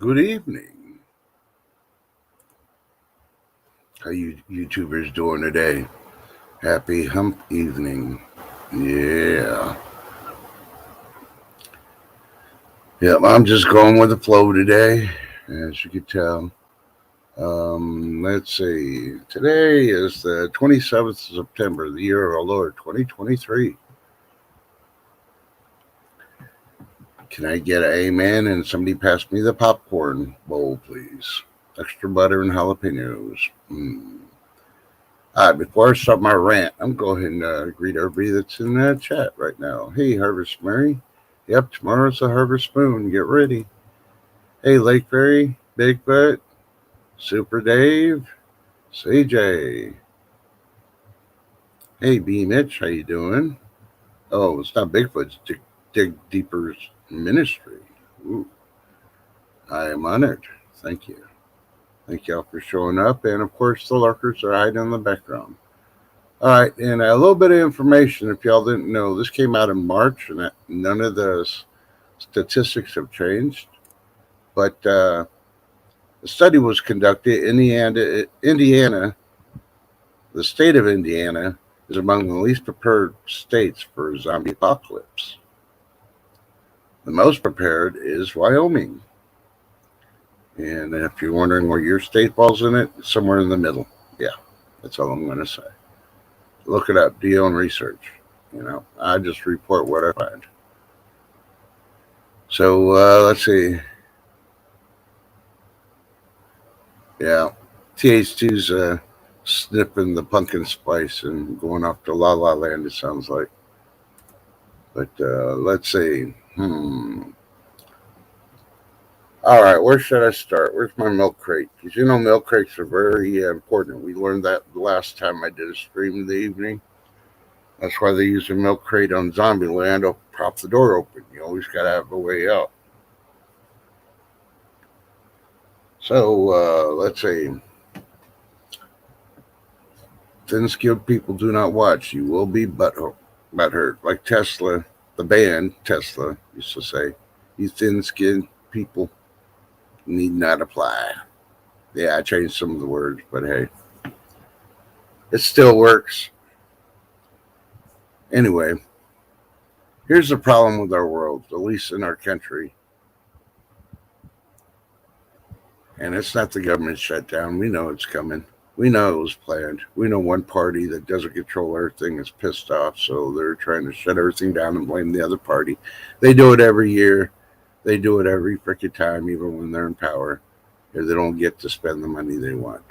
Good evening. How you YouTubers doing today? Happy hump evening. Yeah. Yep, I'm just going with the flow today, as you can tell. Let's see. Today is the 27th of September, the year of our Lord, 2023. Can I get an amen and somebody pass me the popcorn bowl, please? Extra butter and jalapenos. All right, before I start my rant, I'm going to go ahead and greet everybody that's in the chat right now. Hey, Harvest Mary. Yep, tomorrow's the Harvest Moon. Get ready. Hey, Lake Fairy, Bigfoot, Super Dave, CJ. Hey, B. Mitch, how you doing? Oh, it's not Bigfoot, it's Dig Deeper's Ministry. Ooh, I am honored. Thank you. Thank y'all for showing up. And, of course, the lurkers are hiding in the background. All right, and a little bit of information, if y'all didn't know, this came out in March, and none of the statistics have changed. But the study was conducted in Indiana. The state of Indiana is among the least prepared states for a zombie apocalypse. The most prepared is Wyoming. And if you're wondering where your state falls in it, somewhere in the middle. Yeah, that's all I'm going to say. Look it up, do your own research. I just report what I find. So let's see. Yeah, TH2's sniffing the pumpkin spice and going off to La La Land, it sounds like. But let's see. All right, where should I start? Where's my milk crate? Because milk crates are very important. We learned that the last time I did a stream in the evening. That's why they use a milk crate on Zombieland to prop the door open. You always got to have a way out. So let's see. Thin-skinned people do not watch. You will be butthurt. Like Tesla, the band Tesla used to say, you thin-skinned people need not apply. Yeah, I changed some of the words, but hey, it still works. Anyway, here's the problem with our world, at least in our country. And it's not the government shutdown. We know it's coming. We know it was planned. We know one party that doesn't control everything is pissed off, so they're trying to shut everything down and blame the other party. They do it every year. They do it every freaking time, even when they're in power, because they don't get to spend the money they want.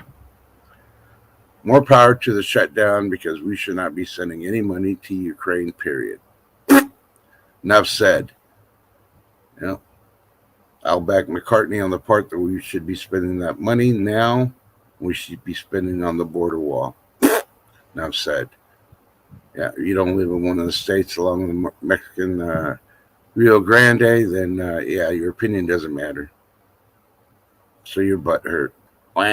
More power to the shutdown, because we should not be sending any money to Ukraine, period. Enough said. I'll back McCartney on the part that we should be spending that money now. We should be spending on the border wall. Enough said. Yeah, you don't live in one of the states along the Mexican Rio Grande, then yeah, your opinion doesn't matter. So your butt hurt. Wah.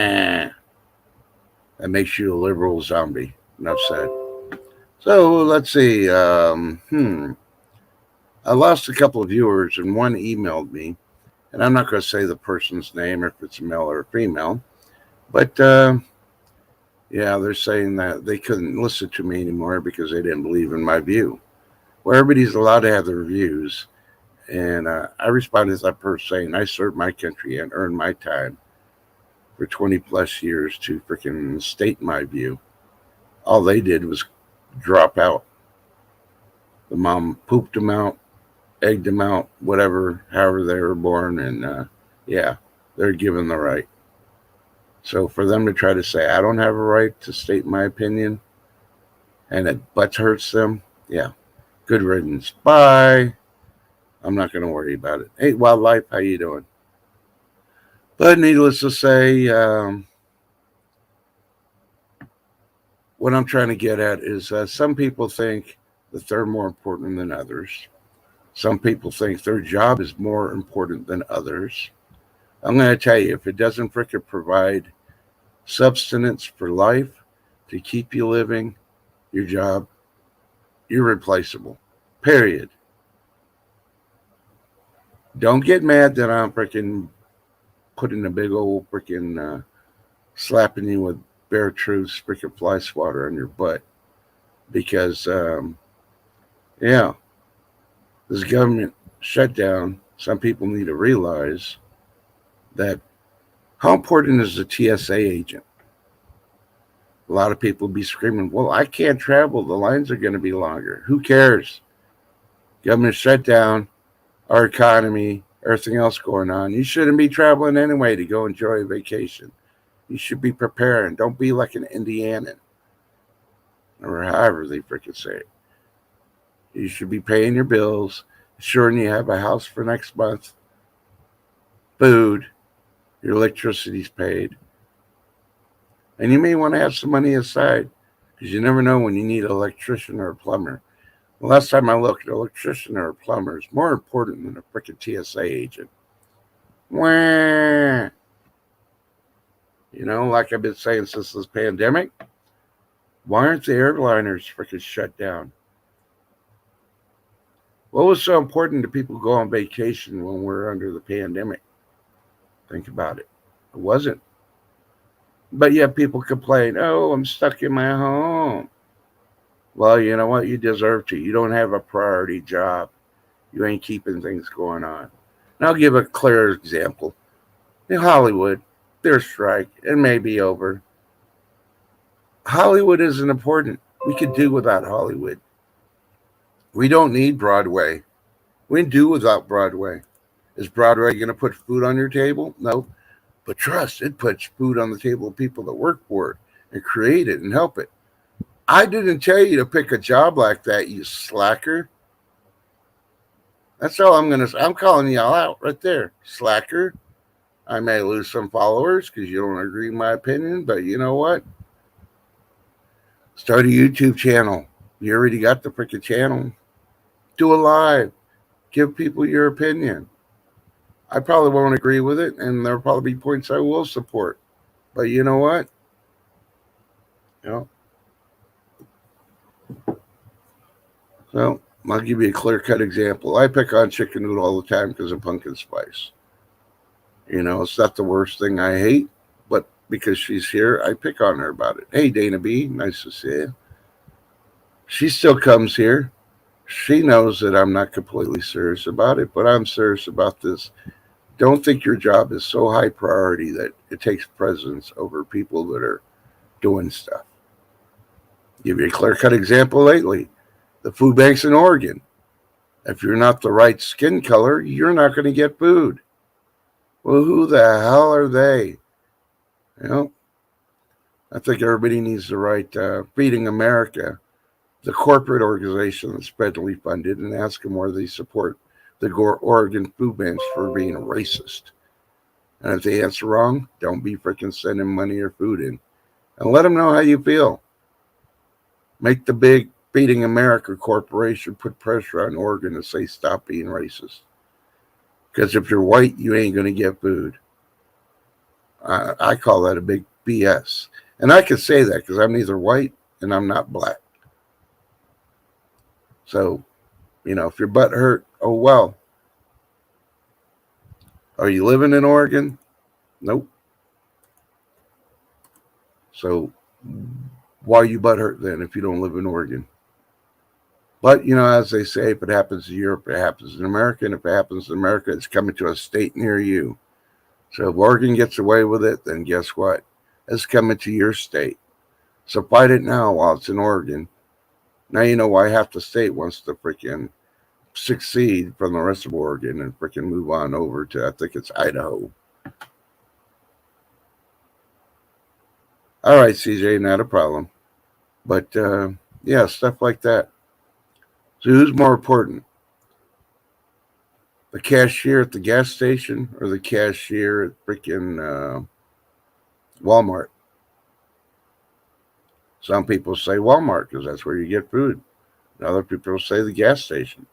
That makes you a liberal zombie. Enough said. So let's see. I lost a couple of viewers, and one emailed me, and I'm not going to say the person's name if it's a male or a female, but yeah, they're saying that they couldn't listen to me anymore because they didn't believe in my view. Well, everybody's allowed to have their views, and I responded to that person saying I served my country and earned my time for 20 plus years to freaking state my view. All they did was drop out. The mom pooped them out, egged them out, whatever, however they were born, and yeah, they're given the right. So for them to try to say I don't have a right to state my opinion, and it butts hurts them, yeah, good riddance. Bye. I'm not going to worry about it. Hey, Wildlife, how you doing? But needless to say, what I'm trying to get at is some people think that they're more important than others. Some people think their job is more important than others. I'm going to tell you, if it doesn't freaking provide substance for life to keep you living, your job, you're replaceable. Period. Don't get mad that I'm freaking putting a big old freaking slapping you with bare truths, freaking fly swatter on your butt. Because, yeah, this government shutdown, some people need to realize that how important is the TSA agent? A lot of people be screaming, well, I can't travel. The lines are going to be longer. Who cares? Government shutdown, our economy, everything else going on. You shouldn't be traveling anyway to go enjoy a vacation. You should be preparing. Don't be like an Indianan or however they freaking say it. You should be paying your bills, ensuring you have a house for next month, food, your electricity's paid. And you may want to have some money aside because you never know when you need an electrician or a plumber. The last time I looked, an electrician or a plumber is more important than a freaking TSA agent. Wah. You know, like I've been saying since this pandemic, why aren't the airliners freaking shut down? What was so important to people go on vacation when we're under the pandemic? Think about it. It wasn't. But yet people complain, oh, I'm stuck in my home. Well, you know what? You deserve to. You don't have a priority job. You ain't keeping things going on. And I'll give a clear example. In Hollywood, their strike, it may be over. Hollywood isn't important. We could do without Hollywood. We don't need Broadway. We can do without Broadway. Is Broadway going to put food on your table? No. But trust, it puts food on the table of people that work for it and create it and help it. I didn't tell you to pick a job like that, you slacker. That's all I'm going to say. I'm calling y'all out right there. Slacker. I may lose some followers because you don't agree with my opinion, but you know what? Start a YouTube channel. You already got the freaking channel. Do a live. Give people your opinion. I probably won't agree with it, and there'll probably be points I will support. But you know what? You know. So I'll give you a clear-cut example. I pick on Chicken Noodle all the time because of pumpkin spice. You know, it's not the worst thing I hate, but because she's here, I pick on her about it. Hey, Dana B, nice to see you. She still comes here. She knows that I'm not completely serious about it, but I'm serious about this. Don't think your job is so high priority that it takes precedence over people that are doing stuff. Give you a clear-cut example lately. The food banks in Oregon. If you're not the right skin color, you're not going to get food. Well, who the hell are they? You know, I think everybody needs to write Feeding America, the corporate organization that's federally funded, and ask them where they support the Oregon food banks for being racist. And if they answer wrong, don't be freaking sending money or food in. And let them know how you feel. Make the big Feeding America corporation put pressure on Oregon to say stop being racist. Because if you're white, you ain't going to get food. I call that a big BS. And I can say that because I'm neither white and I'm not black. So, you know, if your butt hurt, oh well. Are you living in Oregon? Nope. So why are you butt hurt then if you don't live in Oregon? But, you know, as they say, if it happens in Europe, it happens in America. And if it happens in America, it's coming to a state near you. So if Oregon gets away with it, then guess what? It's coming to your state. So fight it now while it's in Oregon. Now you know why half the state wants to freaking succeed from the rest of Oregon and freaking move on over to, I think it's Idaho. All right, CJ, not a problem. But, yeah, stuff like that. So who's more important? The cashier at the gas station or the cashier at freaking Walmart? Some people say Walmart because that's where you get food. And other people say the gas station.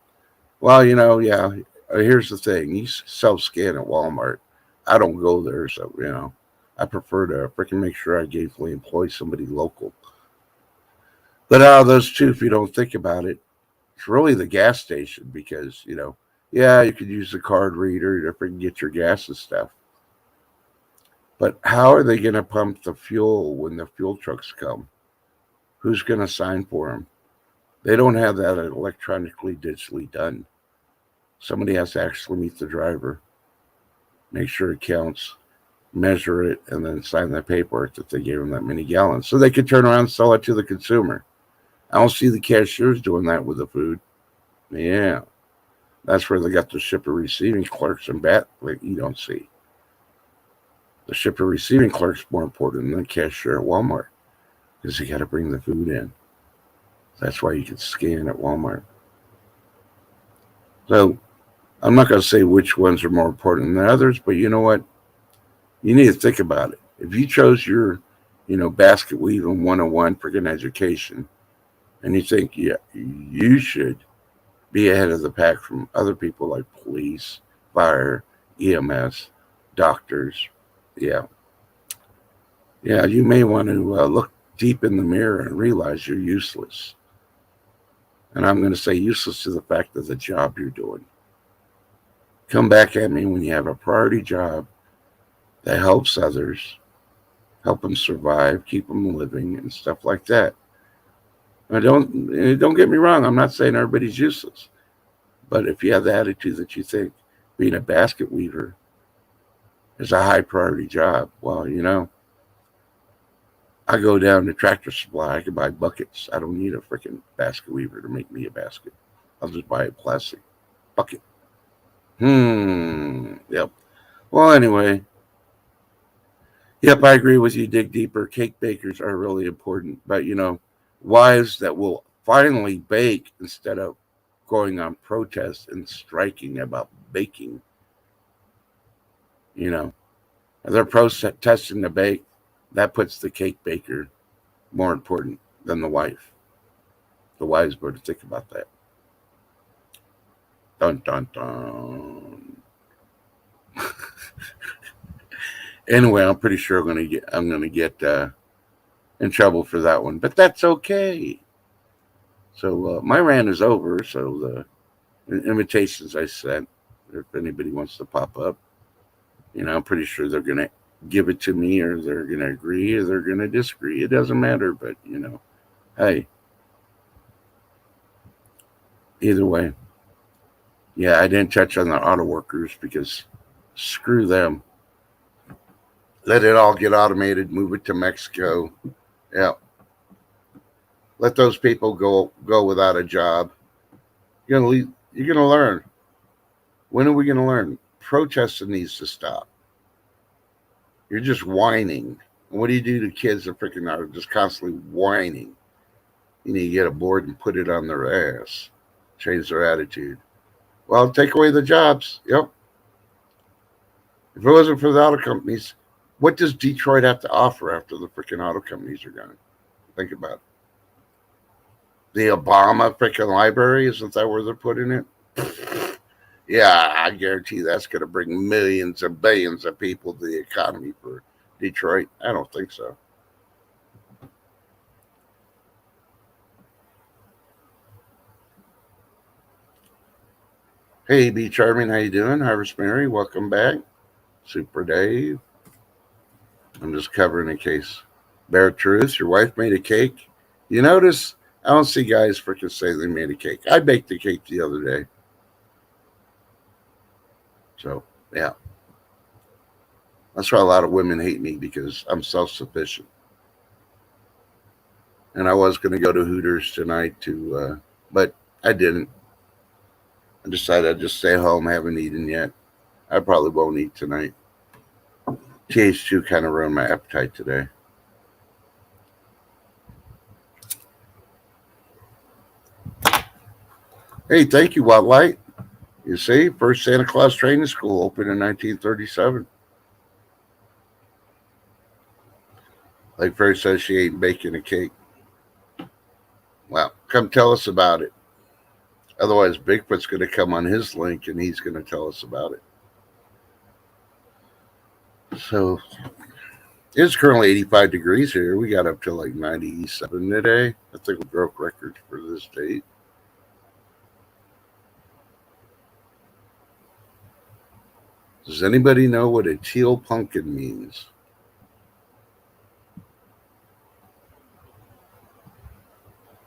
Well, you know, yeah, here's the thing. You self-scan at Walmart. I don't go there, so, you know, I prefer to freaking make sure I gainfully employ somebody local. But out of those two, if you don't think about it, it's really the gas station because, you know, yeah, you could use the card reader to freaking get your gas and stuff. But how are they going to pump the fuel when the fuel trucks come? Who's going to sign for them? They don't have that electronically, digitally done. Somebody has to actually meet the driver, make sure it counts, measure it, and then sign the paperwork that they gave them that many gallons. So they could turn around and sell it to the consumer. I don't see the cashiers doing that with the food. Yeah. That's where they got the shipper receiving clerks and bat like you don't see. The shipper receiving clerk's more important than the cashier at Walmart because you got to bring the food in. That's why you can scan at Walmart. So I'm not going to say which ones are more important than others, but you know what? You need to think about it. If you chose your, basket weaving 101 freaking education, and you think, yeah, you should be ahead of the pack from other people like police, fire, EMS, doctors. Yeah. Yeah, you may want to look deep in the mirror and realize you're useless. And I'm going to say useless to the fact of the job you're doing. Come back at me when you have a priority job that helps others, help them survive, keep them living, and stuff like that. Now, don't get me wrong. I'm not saying everybody's useless, but if you have the attitude that you think being a basket weaver is a high priority job, well, I go down to Tractor Supply. I can buy buckets. I don't need a freaking basket weaver to make me a basket. I'll just buy a plastic bucket. Yep. Well, anyway. Yep, I agree with you. Dig deeper. Cake bakers are really important. But, wives that will finally bake instead of going on protest and striking about baking. If they're protesting the bake, that puts the cake baker more important than the wife. The wives better think about that. Dun dun dun. Anyway, I'm pretty sure I'm gonna get in trouble for that one, but that's okay. So my rant is over. So the invitations I sent, if anybody wants to pop up, I'm pretty sure they're gonna give it to me, or they're gonna agree, or they're gonna disagree. It doesn't matter, but hey, either way. Yeah, I didn't touch on the auto workers because screw them. Let it all get automated. Move it to Mexico. Yeah, let those people go without a job. You're gonna learn. When are we gonna learn? Protesting needs to stop. You're just whining. What do you do to kids that freaking are just constantly whining? You need to get a board and put it on their ass. Change their attitude. Well, take away the jobs. Yep. If it wasn't for the auto companies, what does Detroit have to offer after the freaking auto companies are gone? Think about it. The Obama freaking library, isn't that where they're putting it? Yeah, I guarantee that's going to bring millions and billions of people to the economy for Detroit. I don't think so. Hey, B Charming, how you doing? Harvest Mary, welcome back. Super Dave. I'm just covering a case. Bare Truth, your wife made a cake. You notice I don't see guys freaking say they made a cake. I baked a cake the other day. So, yeah. That's why a lot of women hate me, because I'm self sufficient. And I was going to go to Hooters tonight but I didn't. I decided I'd just stay home. I haven't eaten yet. I probably won't eat tonight. TH2 kind of ruined my appetite today. Hey, thank you, Wildlight. You see, first Santa Claus training school opened in 1937. Like Fairy says, she ain't baking a cake. Well, come tell us about it. Otherwise, Bigfoot's going to come on his link and he's going to tell us about it. So, it's currently 85 degrees here. We got up to like 97 today. I think we broke records for this date. Does anybody know what a teal pumpkin means?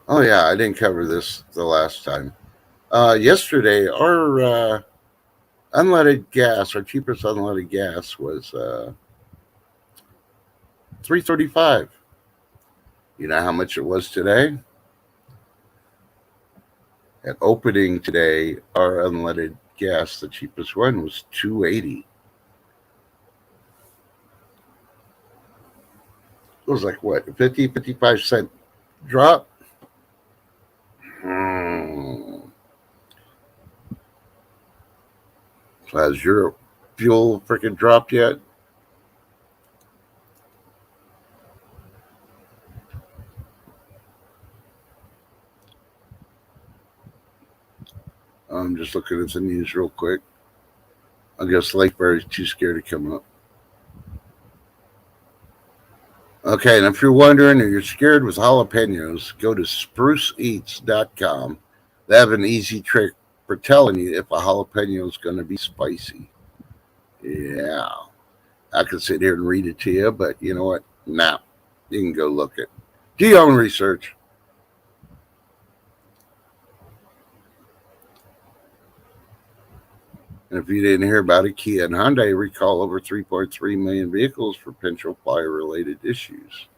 Oh yeah, I didn't cover this the last time. Yesterday, our unleaded gas, our cheapest unleaded gas was $3.35. You know how much it was today? At opening today, our unleaded gas, the cheapest one, was $2.80. It was like what, 55 cent drop? Hmm. So has your fuel freaking dropped yet? I'm just looking at the news real quick. I guess Lakeberry's too scared to come up. Okay, and if you're wondering or you're scared with jalapenos, go to spruceeats.com. They have an easy trick for telling you if a jalapeno is going to be spicy. Yeah, I could sit here and read it to you, but you know what? Nah, you can go look it. Do your own research. And if you didn't hear about it, Kia and Hyundai recall over 3.3 million vehicles for potential fire-related issues.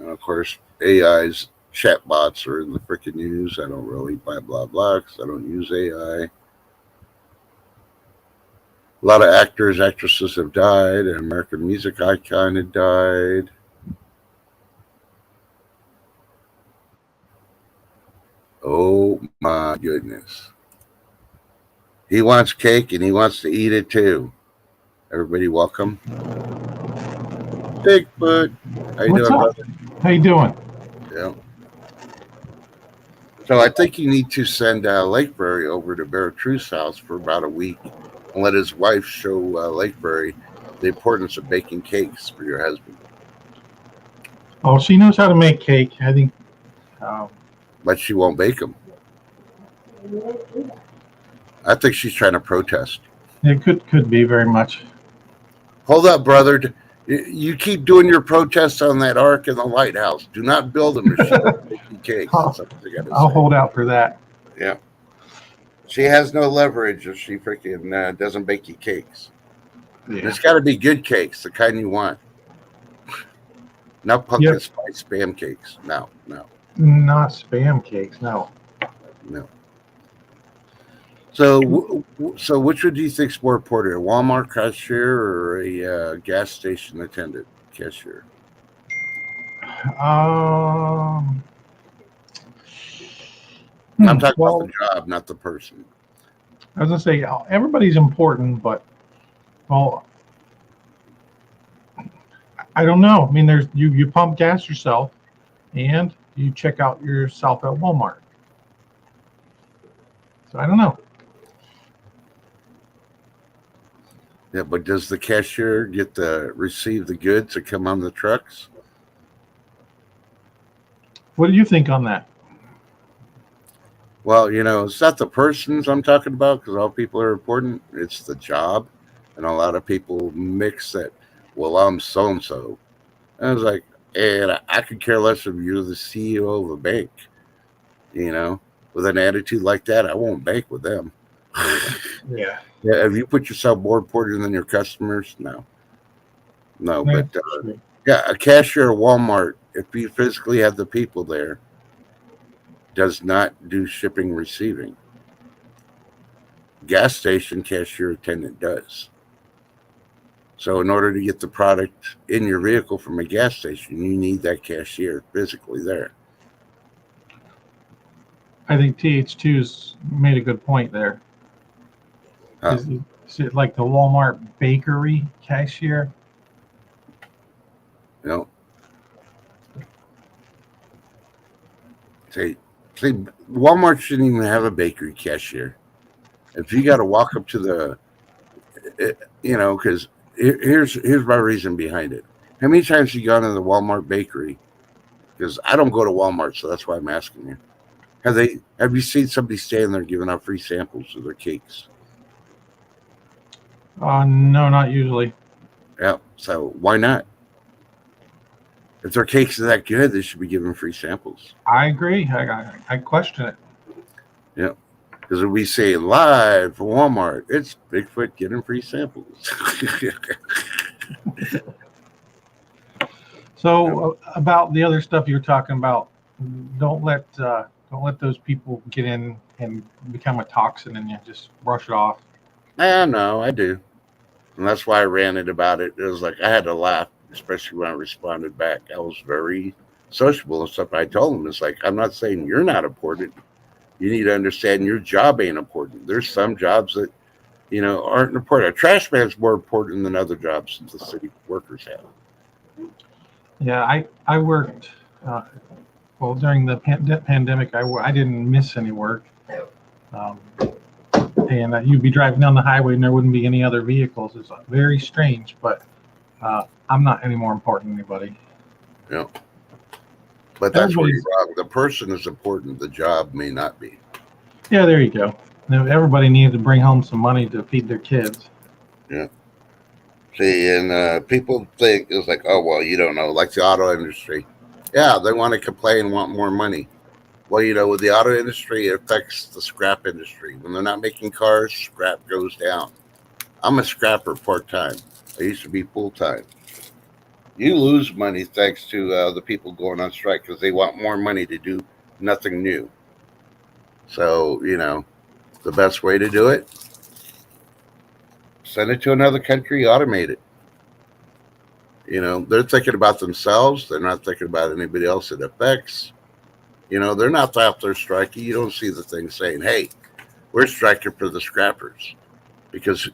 Of course, AI's chatbots are in the freaking news. I don't really blah blah blah because I don't use AI. A lot of actors, actresses have died. An American music icon had died. Oh my goodness. He wants cake and he wants to eat it too. Everybody welcome. Bigfoot. How you What's doing, up? brother? How you doing? Yeah. So I think you need to send Lakeberry over to Bear Truth's house for about a week and let his wife show Lakeberry the importance of baking cakes for your husband. Oh, she knows how to make cake. I think. Um, But she won't bake them. I think she's trying to protest. it could be very much. Hold up, brother. You keep doing your protests on that ark in the lighthouse. Do not build them if she won't bake you cakes. That's what I gotta I'll say. hold out for that. Yeah. She has no leverage if she freaking doesn't bake you cakes. And Yeah. it's got to be good cakes, the kind you want. Not pumpkin Yep. spice spam cakes. No. Not spam cakes. No. So which one do you think's more important, a Walmart cashier or a gas station attendant cashier? Um. I'm talking Well, about the job, not the person. I was gonna say everybody's important, but well, I don't know. I mean, there's you pump gas yourself, and you check out yourself at Walmart. So I don't know. Yeah, but does the cashier get to receive the goods that come on the trucks? What do you think on that? Well, it's not the persons I'm talking about because all people are important. It's the job. And a lot of people mix that, well, I'm so and so. And I was like, and I could care less if you're the CEO of a bank. With an attitude like that, I won't bank with them. Yeah. Yeah, have you put yourself more important than your customers? No. But yeah, a cashier at Walmart, if you physically have the people there, does not do shipping receiving. Gas station cashier attendant does. So in order to get the product in your vehicle from a gas station, you need that cashier physically there. I think TH2's made a good point there. Huh. Is it like the Walmart bakery cashier? See, Walmart shouldn't even have a bakery cashier. If you got to walk up to the, because here's my reason behind it. How many times have you gone to the Walmart bakery Because I don't go to Walmart, so that's why I'm asking you. Have you seen somebody standing there giving out free samples of their cakes? No, not usually. Yeah. So why not? If their cakes are that good, they should be giving free samples. I agree. I question it. Yeah. Because if we say live from Walmart, it's Bigfoot getting free samples. So about the other stuff you're talking about, don't let those people get in and become a toxin and you just brush it off. I know, I do. And that's why I ranted about it. It was like I had to laugh, especially when I responded back. I was very sociable and stuff. I told them, it's like, I'm not saying you're not important. You need to understand your job ain't important. There's some jobs that, aren't important. A trash man's more important than other jobs that the city workers have. Yeah, I worked, during the pandemic, I didn't miss any work. And you'd be driving down the highway and there wouldn't be any other vehicles. It's very strange, but I'm not any more important than anybody. Yeah. But that's where you're wrong. The person is important. The job may not be. Yeah, there you go. Now, everybody needs to bring home some money to feed their kids. Yeah. See, and people think it's like, oh, well, you don't know, like the auto industry. Yeah, they want to complain, want more money. Well, with the auto industry, it affects the scrap industry. When they're not making cars, scrap goes down. I'm a scrapper part-time. I used to be full-time. You lose money thanks to the people going on strike because they want more money to do nothing new. So, the best way to do it, send it to another country, automate it. They're thinking about themselves. They're not thinking about anybody else it affects. They're not out there striking. You don't see the thing saying, hey, we're striking for the scrappers. Because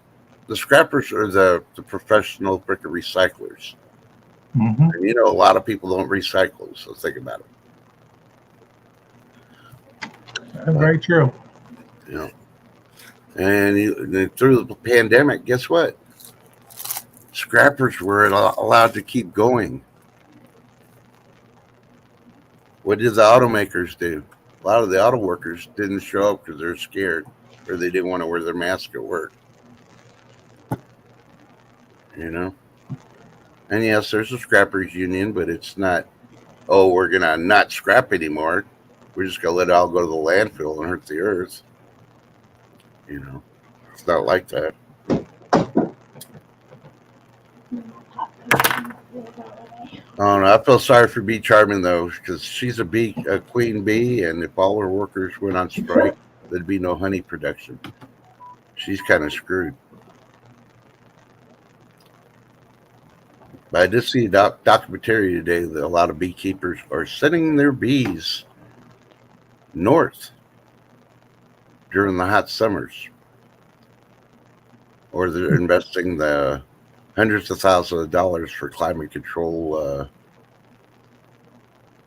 the scrappers are the professional freaking recyclers. Mm-hmm. And a lot of people don't recycle, so think about it. That's very true. And through the pandemic, guess what? Scrappers were allowed to keep going. What did the automakers do? A lot of the auto workers didn't show up because they're scared or they didn't want to wear their mask at work. And yes, there's a scrappers union, but it's not, oh, we're going to not scrap anymore. We're just going to let it all go to the landfill and hurt the earth. It's not like that. Oh, no, I feel sorry for Bee Charming, though, because she's a queen bee, and if all her workers went on strike, there'd be no honey production. She's kind of screwed. But I did see a documentary today that a lot of beekeepers are sending their bees north during the hot summers. Or they're investing the hundreds of thousands of dollars for climate control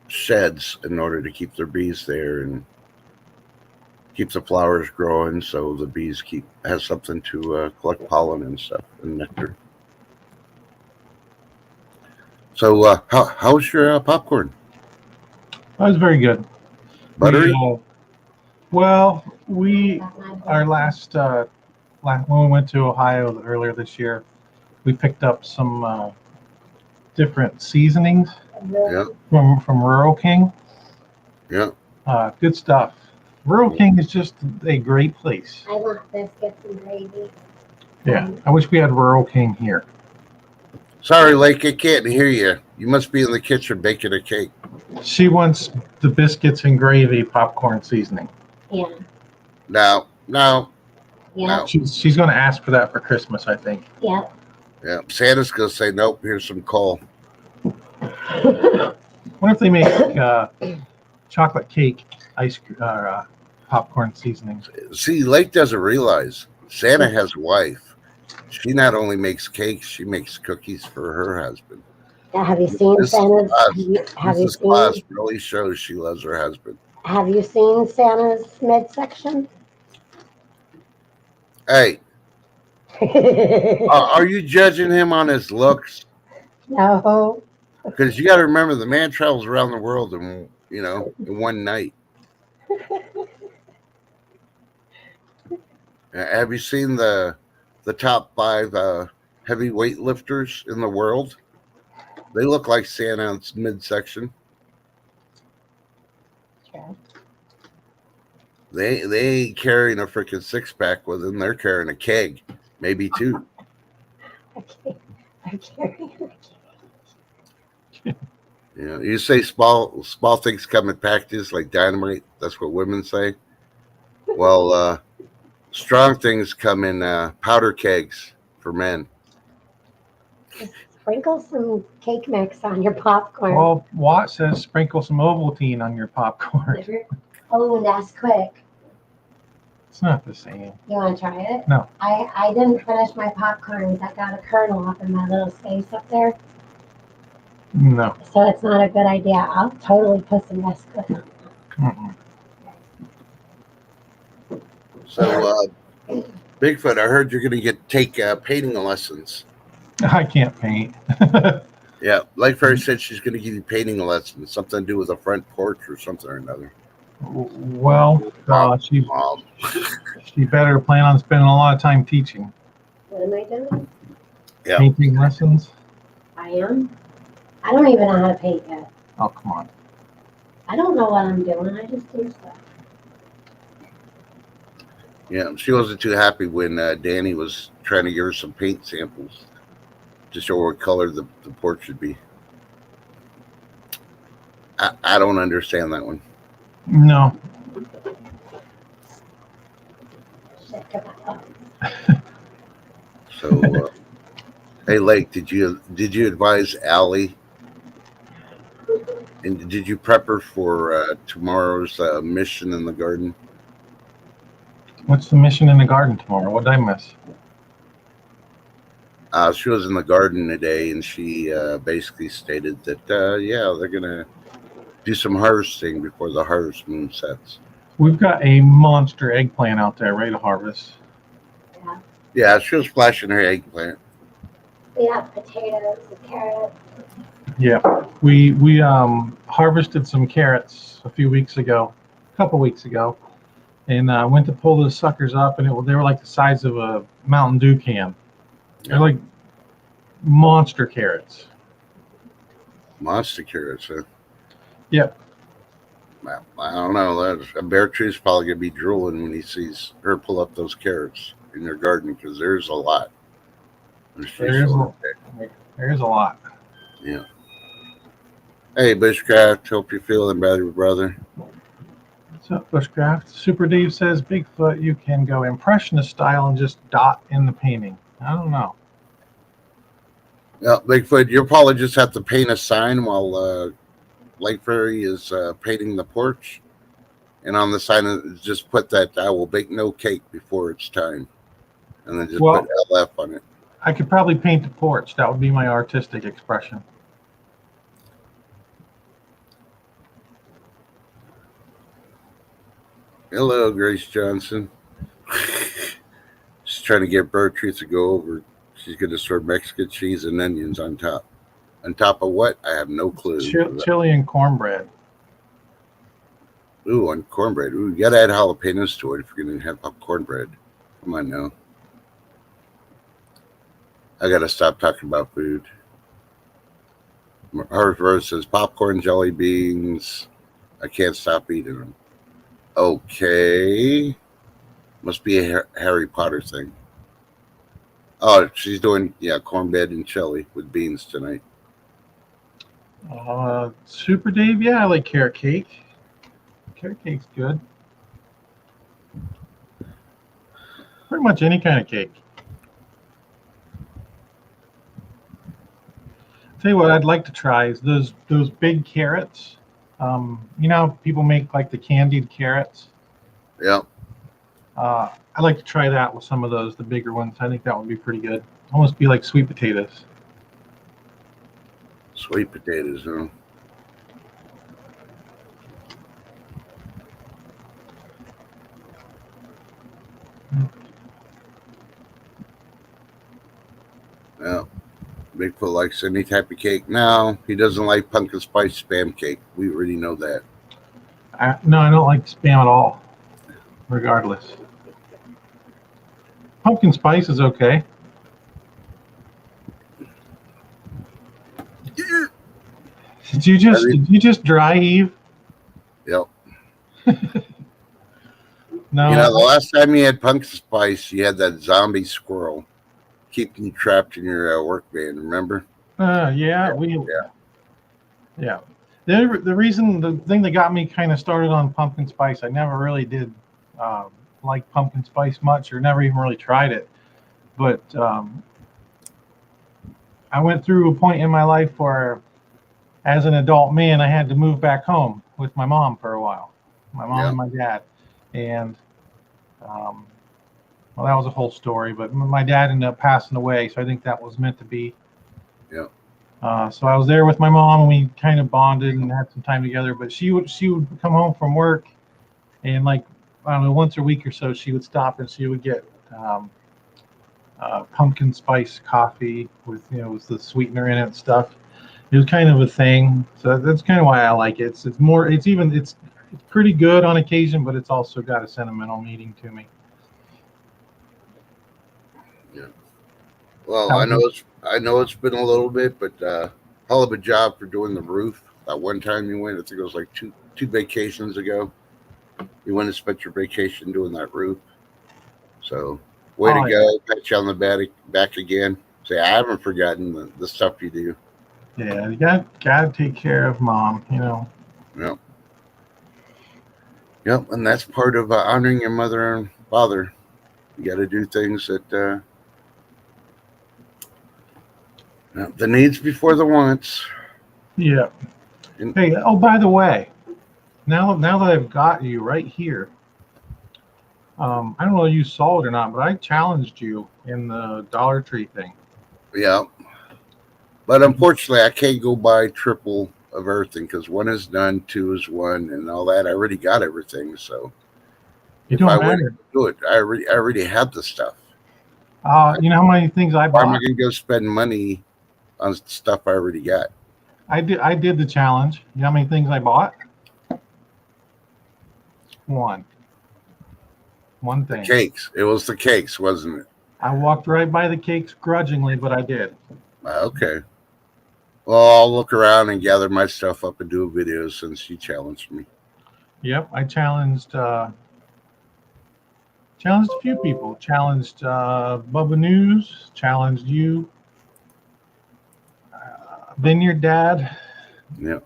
sheds in order to keep their bees there and keep the flowers growing so the bees has something to collect pollen and stuff and nectar. So how's your popcorn? That was very good. Buttery? Our last when we went to Ohio earlier this year, we picked up some different seasonings from Rural King. Yeah. Good stuff. Rural King is just a great place. I want biscuits and gravy. Yeah, I wish we had Rural King here. Sorry, Lake, I can't hear you. You must be in the kitchen baking a cake. She wants the biscuits and gravy popcorn seasoning. Yeah. No. Yeah. She's going to ask for that for Christmas, I think. Yeah. Yeah. Santa's going to say, nope, here's some coal. What if they make chocolate cake popcorn seasonings? See, Lake doesn't realize Santa has a wife. She not only makes cakes, she makes cookies for her husband. Have you seen Santa's? Mrs. Claus really shows she loves her husband. Have you seen Santa's midsection? Hey, are you judging him on his looks? No. Because you got to remember, the man travels around the world in in one night. Have you seen the top five heavy weightlifters in the world? They look like Santa in midsection. Sure. They ain't carrying a freaking 6-pack with them. They're carrying a keg, maybe two. Okay. Okay. You say small things come in packages like dynamite. That's what women say. Well, strong things come in powder kegs for men. Sprinkle some cake mix on your popcorn. Well, Watt says sprinkle some Ovaltine on your popcorn. Oh, that's quick. It's not the same. You want to try it? No. I didn't finish my popcorn. I got a kernel up in my little space up there. No. So it's not a good idea. I'll totally put some Nesquik on. Mm-mm. So, Bigfoot, I heard you're going to take painting lessons. I can't paint. Yeah, Lake Fairy said she's going to give you painting lessons, something to do with a front porch or something or another. Well, she better plan on spending a lot of time teaching. What am I doing? Yeah. Painting lessons. I am. I don't even know how to paint yet. Oh, come on. I don't know what I'm doing. I just do stuff. Yeah, she wasn't too happy when Danny was trying to give her some paint samples to show her what color the porch should be. I don't understand that one. No. Shit, come on. So, hey, Lake, did you advise Allie? And did you prep her for tomorrow's mission in the garden? What's the mission in the garden tomorrow? What did I miss? She was in the garden today, and she basically stated that, yeah, they're going to do some harvesting before the harvest moon sets. We've got a monster eggplant out there ready to harvest. Yeah. Yeah, she was flashing her eggplant. We have potatoes and carrots. Yeah, we harvested some carrots a couple weeks ago, and went to pull those suckers up, and they were like the size of a Mountain Dew can. They're like monster carrots. Monster carrots, huh? Yep. Well, I don't know. A bear tree's probably going to be drooling when he sees her pull up those carrots in their garden, because there's a lot. There's a lot. Yeah. Hey, Bushcraft, hope you're feeling better, brother. What's up, Bushcraft? Super Dave says, Bigfoot, you can go impressionist style and just dot in the painting. I don't know. Yeah, Bigfoot, you'll probably just have to paint a sign while Lake Fairy is painting the porch. And on the sign, just put that I will bake no cake before it's time. And then just put LF on it. I could probably paint the porch. That would be my artistic expression. Hello, Grace Johnson. She's trying to get Bertrude to go over. She's going to serve Mexican cheese and onions on top. On top of what? I have no clue. Chili and cornbread. Ooh, on cornbread. Ooh, you got to add jalapenos to it if you're going to have cornbread. Come on now. I got to stop talking about food. Harvest Rose says popcorn, jelly beans. I can't stop eating them. Okay. Must be a Harry Potter thing. Oh, she's doing, cornbread and chili with beans tonight. Super Dave, yeah, I like carrot cake. Carrot cake's good. Pretty much any kind of cake. Tell you what I'd like to try is those big carrots. You know, people make like the candied carrots. Yeah. I'd like to try that with some of those, the bigger ones. I think that would be pretty good. Almost be like sweet potatoes. Sweet potatoes, huh? Yeah. Bigfoot likes any type of cake. No, he doesn't like pumpkin spice spam cake. We already know that. No, I don't like spam at all. Regardless, pumpkin spice is okay. Did you just dry heave? Yep. No. You know, the last time you had pumpkin spice, you had that zombie squirrel keeping you trapped in your work van. Remember? Yeah. Yeah. The thing that got me kind of started on pumpkin spice, I never really did like pumpkin spice much, or never even really tried it. But I went through a point in my life where, as an adult man, I had to move back home with my mom for a while. My mom and my dad, and well, that was a whole story. But my dad ended up passing away, so I think that was meant to be. Yeah. So I was there with my mom, and we kind of bonded and had some time together. But she would come home from work, and like, I don't know, once a week or so, she would stop and she would get pumpkin spice coffee with, with the sweetener in it and stuff. It was kind of a thing, so that's kind of why I like it. It's pretty good on occasion, but it's also got a sentimental meaning to me. Yeah. Well, I know it's been a little bit, but hell of a job for doing the roof. That one time you went, I think it was like two vacations ago. You went and spent your vacation doing that roof. So, way to go! Pat you on the back again. Say, I haven't forgotten the stuff you do. Yeah, you got to take care of mom. Yep. Yep, and that's part of honoring your mother and father. You got to do things that the needs before the wants. Yeah. Hey, oh, by the way, now that I've got you right here, I don't know if you saw it or not, but I challenged you in the Dollar Tree thing. Yeah. But unfortunately, I can't go buy triple of everything because 1 is done, 2 is 1, and all that. I already got everything. So it don't matter. Do it. I already have the stuff. You know how many things I bought? Why am I going to go spend money on stuff I already got? I did the challenge. You know how many things I bought? One thing. The cakes. It was the cakes, wasn't it? I walked right by the cakes grudgingly, but I did. Okay. Well, I'll look around and gather my stuff up and do a video since you challenged me. Yep, I challenged a few people. Challenged Bubba News. Challenged you. Vineyard Dad. Yep.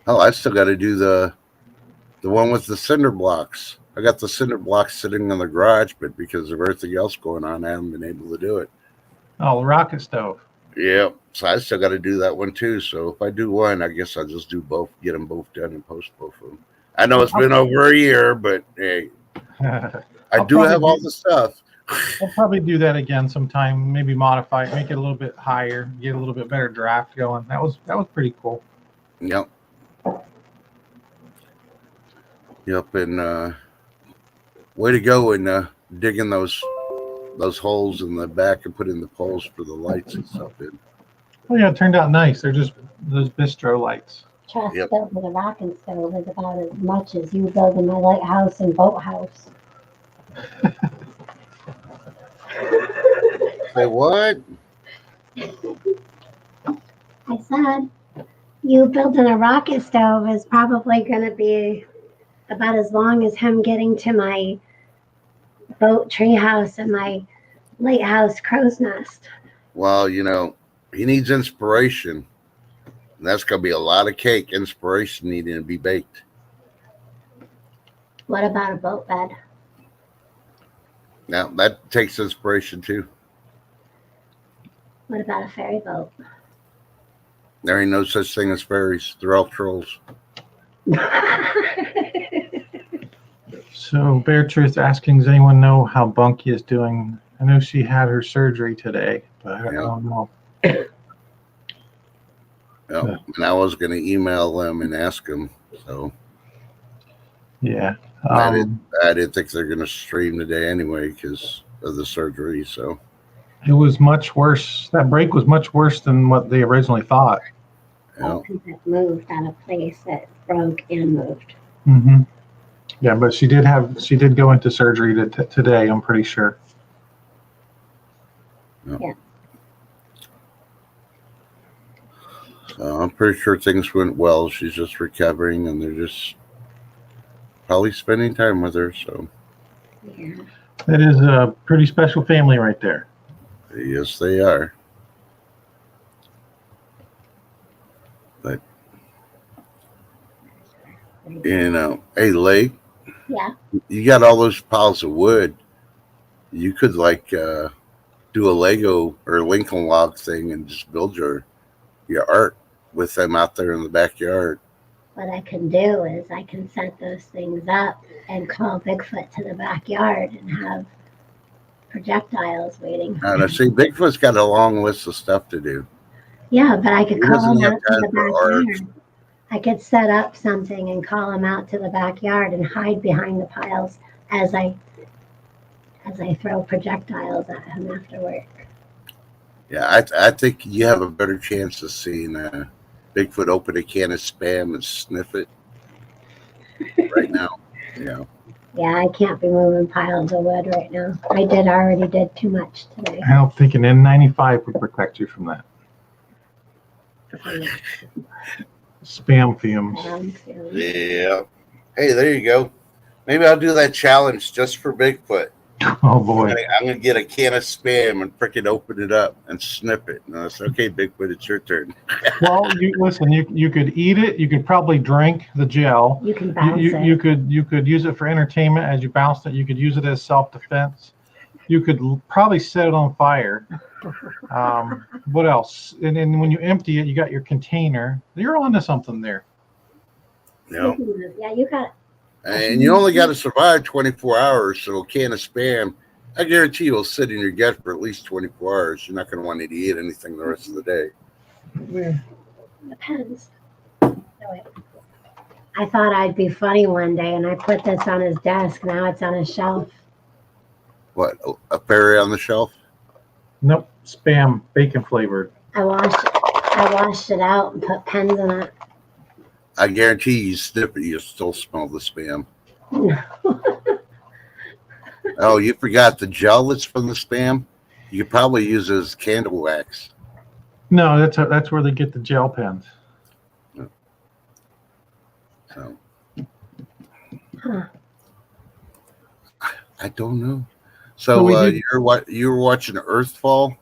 Oh, I still got to do the one with the cinder blocks. I got the cinder blocks sitting in the garage, but because of everything else going on, I haven't been able to do it. Oh, the rocket stove. Yeah, so I still got to do that one too. So if I do one, I guess I'll just do both, get them both done and post both of them. I know it's been over a year, but hey, I do have all the stuff. I'll probably do that again sometime. Maybe modify it, make it a little bit higher, get a little bit better draft going. That was pretty cool. Yep. Yep, and way to go in digging those holes in the back and putting the poles for the lights and stuff in. Oh yeah, it turned out nice. They're just those bistro lights. Trust building a rocking stove is about as much as you building my lighthouse and boathouse. Say what? I said, you building a rocket stove is probably going to be about as long as him getting to my boat treehouse and my lighthouse crow's nest. Well, he needs inspiration. And that's going to be a lot of cake, inspiration needing to be baked. What about a boat bed? Now, that takes inspiration too. What about a ferry boat? There ain't no such thing as fairies. They're all trolls. So, Bear Truth asking, does anyone know how Bunky is doing? I know she had her surgery today, but I don't know. Yep. And I was going to email them and ask them. So, yeah. I didn't think they're going to stream today anyway because of the surgery. So, It was much worse. That break was much worse than what they originally thought. Yeah. Because it moved out of place. It broke and moved. Mm-hmm. Yeah, but she did go into surgery today. I'm pretty sure. So I'm pretty sure things went well. She's just recovering, and they're just probably spending time with her. So Yeah. That is a pretty special family right there. yes, they are. But hey, Lake, Yeah. you got all those piles of wood. You could like do a Lego or Lincoln log thing and just build your art with them out there in the backyard. What I can do is I can set those things up and call Bigfoot to the backyard and have projectiles waiting. And I see Bigfoot's got a long list of stuff to do. Yeah, but I could He call doesn't him have out to the time for art. backyard. I could set up something and call him out to the backyard and hide behind the piles as I throw projectiles at him after work. Yeah, I think you have a better chance of seeing Bigfoot open a can of Spam and sniff it right now. Yeah. Yeah, I can't be moving piles of wood right now. I already did too much today. I don't think an N95 would protect you from that. Spam fumes. Yeah. Hey, there you go. Maybe I'll do that challenge just for Bigfoot. Oh boy. I'm gonna get a can of Spam and freaking open it up and snip it. No, it's okay, Bigfoot. It's your turn. Well, you could eat it. You could probably drink the gel. You can bounce it. You could use it for entertainment as you bounced it. You could use it as self-defense. You could probably set it on fire. What else? And then when you empty it, you got your container. You're onto something there. Yeah. Yeah, you got it. And you only got to survive 24 hours. So a can of Spam, I guarantee you will sit in your gut for at least 24 hours. You're not going to want to eat anything the rest of the day. Depends. I thought I'd be funny one day, and I put this on his desk. Now it's on his shelf. What, a fairy on the shelf? Nope. Spam, bacon flavored. I washed it out and put pens in it. I guarantee you sniff it, you still smell the Spam. Oh, you forgot the gel that's from the Spam? You could probably use it as candle wax. No, that's where they get the gel pens. So, Huh. I don't know. So you were watching Earthfall?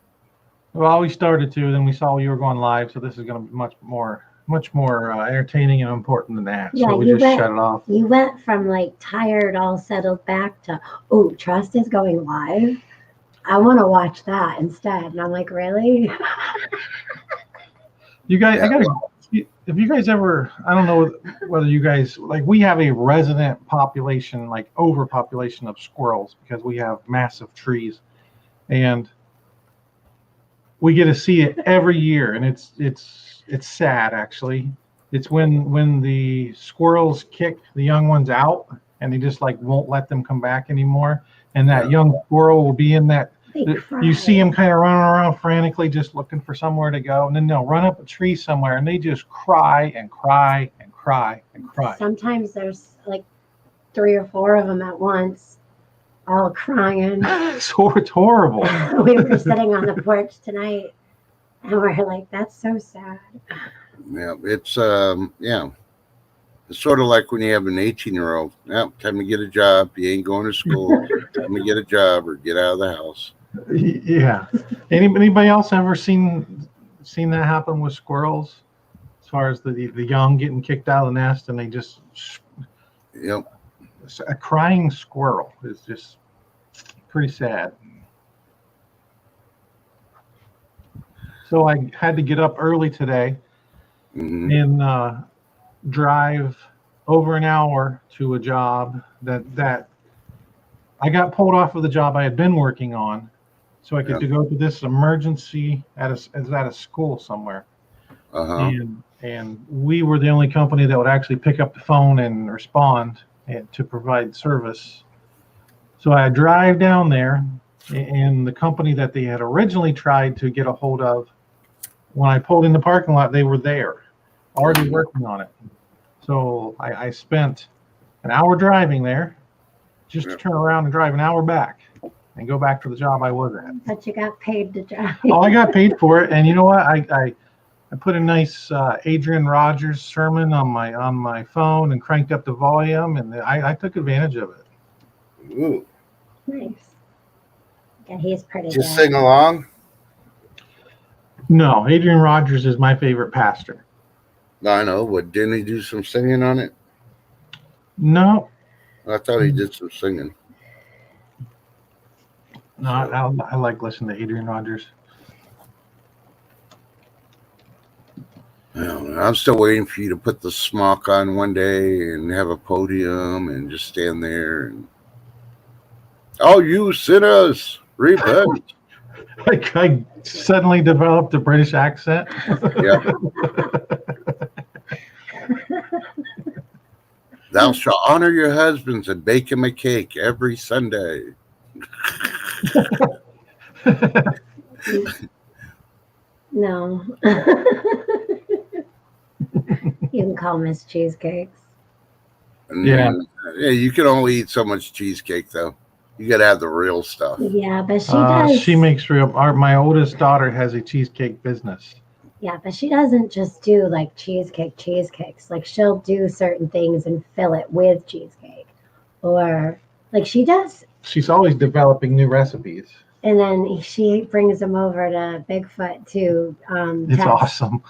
Well, we started to, then we saw you were going live, so this is going to be much more entertaining and important than that. Yeah, so we just shut it off. You went from like tired, all settled back to, oh, Trust is going live. I want to watch that instead. And I'm like, really? You guys, if you guys ever, I don't know whether you guys, like, we have a resident population, like overpopulation of squirrels because we have massive trees, and we get to see it every year, and it's sad actually. It's when the squirrels kick the young ones out, and they just like won't let them come back anymore, and that young squirrel will be in that. You see them kind of running around frantically, just looking for somewhere to go, and then they'll run up a tree somewhere, and they just cry and cry and cry and cry. Sometimes there's like 3 or 4 of them at once, all crying. So it's horrible. We were sitting on the porch tonight, and we're like, "That's so sad." Yeah, it's It's sort of like when you have an 18-year-old. Now, time to get a job. You ain't going to school. Time to get a job or get out of the house. Yeah. Anybody else ever seen that happen with squirrels? As far as the young getting kicked out of the nest and they just. Yep. A crying squirrel is just pretty sad. So I had to get up early today and drive over an hour to a job that I got pulled off of the job I had been working on, so I could to go to this emergency at a school somewhere. And we were the only company that would actually pick up the phone and respond and to provide service. So I drive down there, And the company that they had originally tried to get a hold of, when I pulled in the parking lot, they were there, already working on it. So I spent an hour driving there just to turn around and drive an hour back and go back to the job I was at. But you got paid to drive. Oh, I got paid for it. And you know what? I put a nice Adrian Rogers sermon on my phone and cranked up the volume, and I took advantage of it. Ooh. Nice. Yeah, he's pretty Just good. sing along. No, Adrian Rogers is my favorite pastor. I know, but didn't he do some singing on it? No, I thought he did some singing. no, I like listening to Adrian Rogers. I don't know. I'm still waiting for you to put the smock on one day and have a podium and just stand there and, oh, you sinners, repent. Like I suddenly developed a British accent. Yeah. Thou shalt honor your husbands and bake him a cake every Sunday. No. You can call Miss Cheesecakes. And, Yeah. Yeah, you can only eat so much cheesecake, though. You got to have the real stuff. Yeah, but she does. She makes real. My oldest daughter has a cheesecake business. Yeah, but she doesn't just do like cheesecakes. Like she'll do certain things and fill it with cheesecake. Or like she does. She's always developing new recipes. And then she brings them over to Bigfoot to It's test. awesome.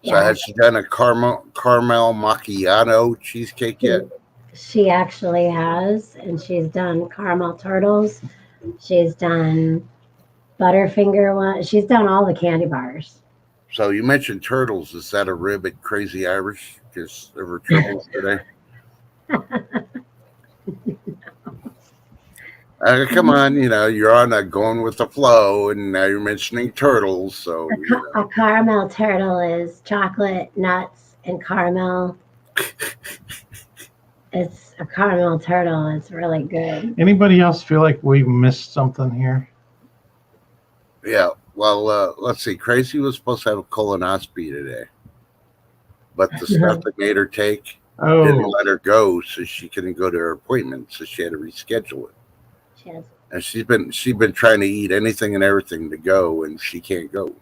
So has she done a caramel macchiato cheesecake yet? She actually has, and she's done caramel turtles. She's done Butterfinger one. She's done all the candy bars. So you mentioned turtles. Is that a rib at Crazy Irish? Because there were turtles today. Come on, you're on a going with the flow, and now you're mentioning turtles. So A caramel turtle is chocolate, nuts, and caramel. It's a caramel turtle. It's really good. Anybody else feel like we missed something here? yeah. Well, let's see. Crazy was supposed to have a colonoscopy today, but the stuff that made her take didn't Oh, let her go, so she couldn't go to her appointment. So she had to reschedule it. She has, And she's been trying to eat anything and everything to go, and she can't go.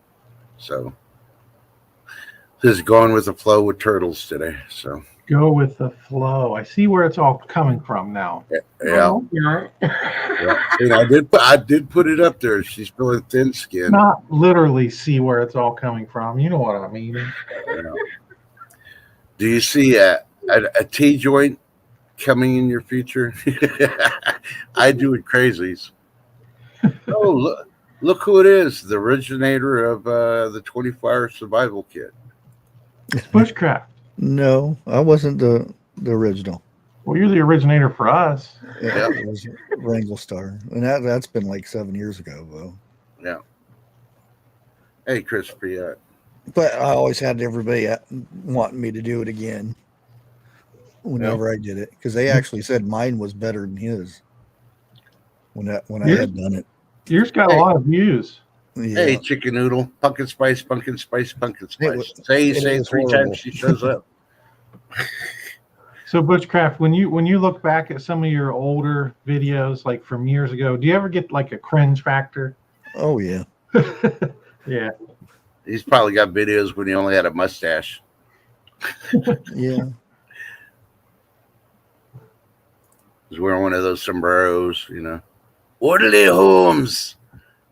So just going with the flow with turtles today. So go with the flow. I see where it's all coming from now. yeah, no, not. yeah. And I did put it up there. She's feeling thin skinned. Not literally see where it's all coming from. You know what I mean? Do you see a T joint coming in your future? I do it crazies. Oh, look who it is, the originator of the 24-hour survival kit. It's bushcraft. No, I wasn't the original. Well, you're the originator for us. Yeah. It was Wrangle Star, and that's been like 7 years ago, though. Yeah. Hey, Chris Priat. But I always had everybody wanting me to do it again whenever I did it, because they actually said mine was better than his when I had done it. Yours got a lot of views. Yeah. Hey, chicken noodle, pumpkin spice, pumpkin spice, pumpkin spice. Say was three horrible. times she shows up. So bushcraft, when you look back at some of your older videos, like from years ago, do you ever get like a cringe factor? Oh yeah. Yeah. He's probably got videos when he only had a mustache. Yeah. He's wearing one of those sombreros, Orderly Holmes,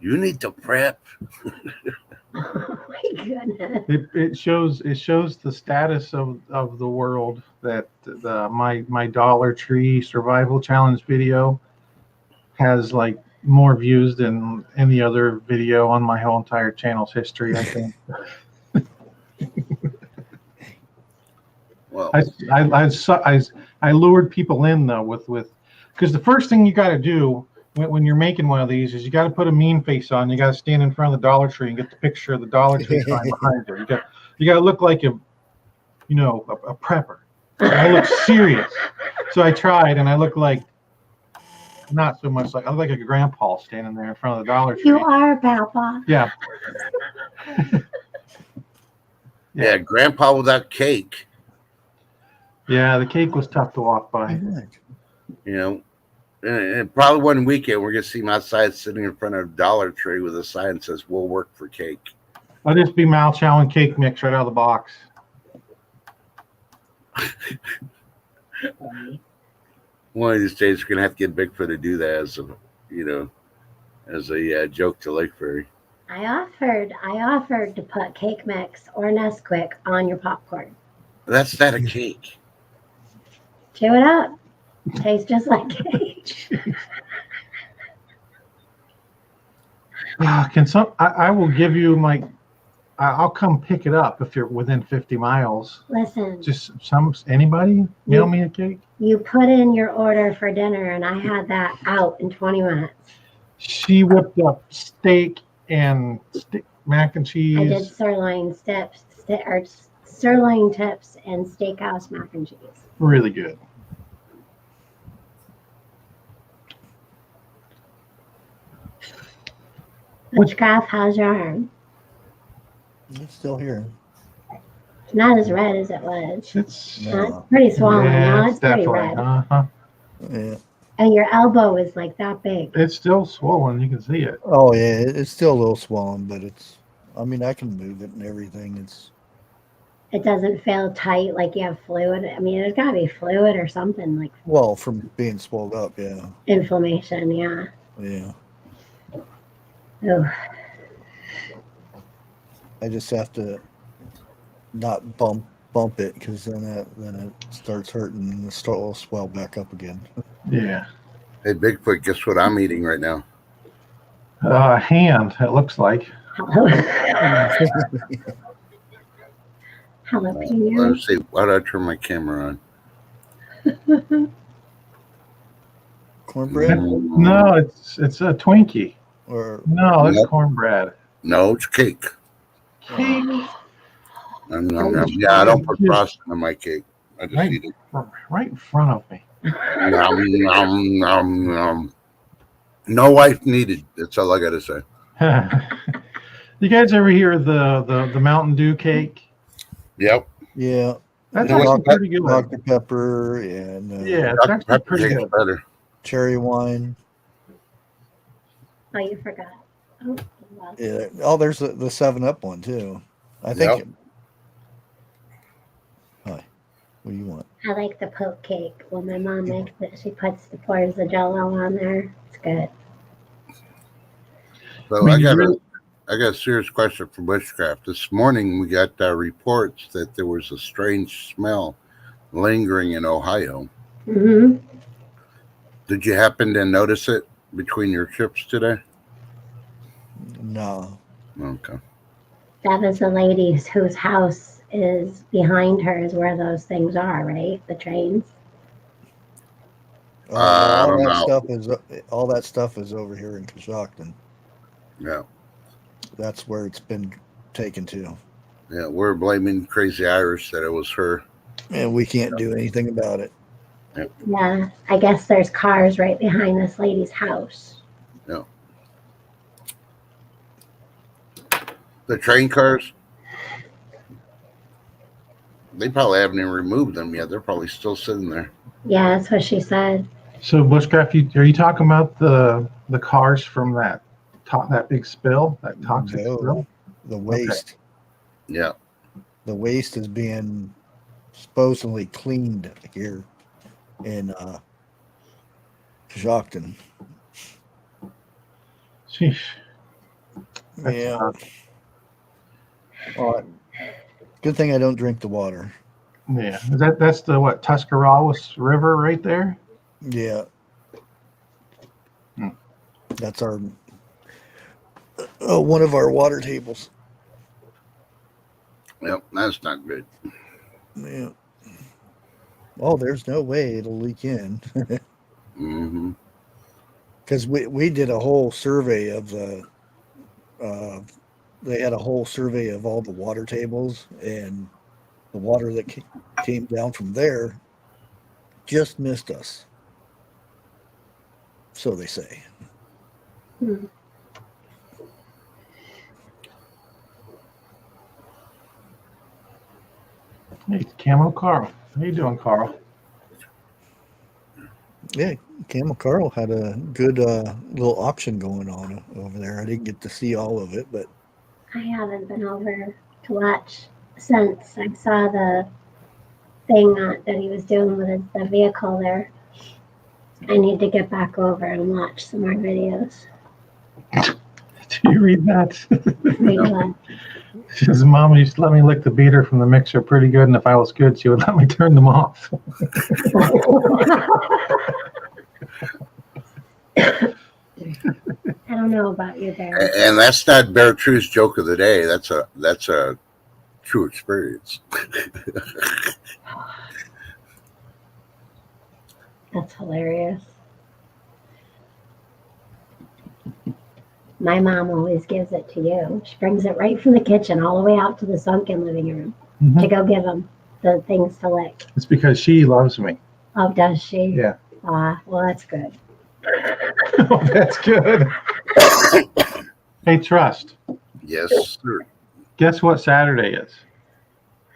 you need to prep. Oh my goodness. It shows the status of the world that my Dollar Tree survival challenge video has like more views than any other video on my whole entire channel's history, I think. Well, I lured people in though with because the first thing you got to do when you're making one of these is you got to put a mean face on. You got to stand in front of the Dollar Tree and get the picture of the Dollar Tree sign behind you. You got to look like a prepper. And I look serious. So I tried, and I look like not so much like I look like a grandpa standing there in front of the Dollar Tree. You are, Papa. Yeah. Yeah, grandpa without cake, Yeah, the cake was tough to walk by. you know. And probably one weekend we're gonna see him outside sitting in front of a Dollar Tree with a sign that says "We'll work for cake." I'll just be Mal Chow and cake mix right out of the box. One of these days we're gonna have to get Bigfoot to do that as a, as a joke to Lake Ferry. I offered to put cake mix or Nesquik on your popcorn. That's not a cake. Chew it up. Tastes just like cake. Can some? I will give you my. I'll come pick it up if you're within 50 miles. Listen, Just anybody mail me a cake. you put in your order for dinner, and I had that out in 20 minutes. She whipped up steak and mac and I did cheese. sirloin tips, sirloin tips, and steakhouse mac and cheese. Really good. Witchcraft, how's your arm? It's still here. It's not as red as it was. It's No. It's pretty swollen. yeah, Now it's pretty definitely. red. Uh-huh. Yeah. And your elbow is like that big. It's still swollen. You can see it. Oh yeah, it's still a little swollen, but it's. I mean, I can move it and everything. It's. It doesn't feel tight like you have fluid. I mean, there's got to be fluid or something like Well, from being swelled up, yeah, inflammation. Yeah. yeah. Ooh. I just have to not bump it because then it starts hurting and it'll swell back up again. Yeah. Hey, Bigfoot, guess what I'm eating right now? Hand. It looks like. Jalapeno. Let's see. Why did I turn my camera on? Cornbread No, it's a Twinkie. or No, it's Nope. cornbread. No, it's cake. Cake. Yeah, I don't put frosting on my cake. I just Right. eat it. Right in front of me. Nom, nom, nom. No wife needed. That's all I gotta say. You guys ever hear the Mountain Dew cake? Yep. yeah, That's Yeah, actually pretty good. Dr. Pepper and Yeah, it's Dr. actually Pepper pretty tastes good. better. cherry wine. Oh, you forgot. Oh, well. Yeah. Oh, there's the 7-Up one too. I think. Yep. Hi. What do you want? I like the poke cake. When my mom makes it, she pours the Jello on there. It's good. So I mean, I got a serious question for Bushcraft. This morning we got reports that there was a strange smell lingering in Ohio. Hmm. Did you happen to notice it between your trips today? No. Okay. That was the lady whose house is behind her is where those things are, right? The trains. I don't All that stuff is over here in Coshocton. Yeah. That's where it's been taken to, Yeah. We're blaming Crazy Irish that it was her. and we can't do anything about it. Yeah, I guess there's cars right behind this lady's house. The train cars, they probably haven't even removed them yet. They're probably still sitting there. Yeah, that's what she said. So Bushcraft, are you talking about the cars from that big spill, that toxic No. spill? The waste. Yeah. The waste is being supposedly cleaned here in Coshocton. Sheesh. That's Yeah. not- Well, good thing I don't drink the water. Yeah. That's the what, Tuscarawas River right there? Yeah. Hmm. That's our one of our water tables. Yep. That's not good. Yeah. Oh, there's no way it'll leak in. Mm-hmm. Because we did a whole survey of they had a whole survey of all the water tables, and the water that came down from there just missed us. So they say. Hmm. Hey, Camo Carl. How you doing, Carl? Yeah, Camel Carl had a good little auction going on over there. I didn't get to see all of it, but I haven't been over to watch since I saw the thing that he was doing with the vehicle there. I need to get back over and watch some more videos. Do you read that? Read what? His mom used to let me lick the beater from the mixer pretty good, and if I was good, she would let me turn them off. I don't know about you, Bear. And that's not Bear True's joke of the day. That's a true experience. That's hilarious. My mom always gives it to you. She brings it right from the kitchen all the way out to the sunken living room to go give him the things to lick. It's because she loves me. Oh, does she? Yeah. Well, that's good. Oh, that's good. Hey, Trust. Yes, sir. Guess what Saturday is?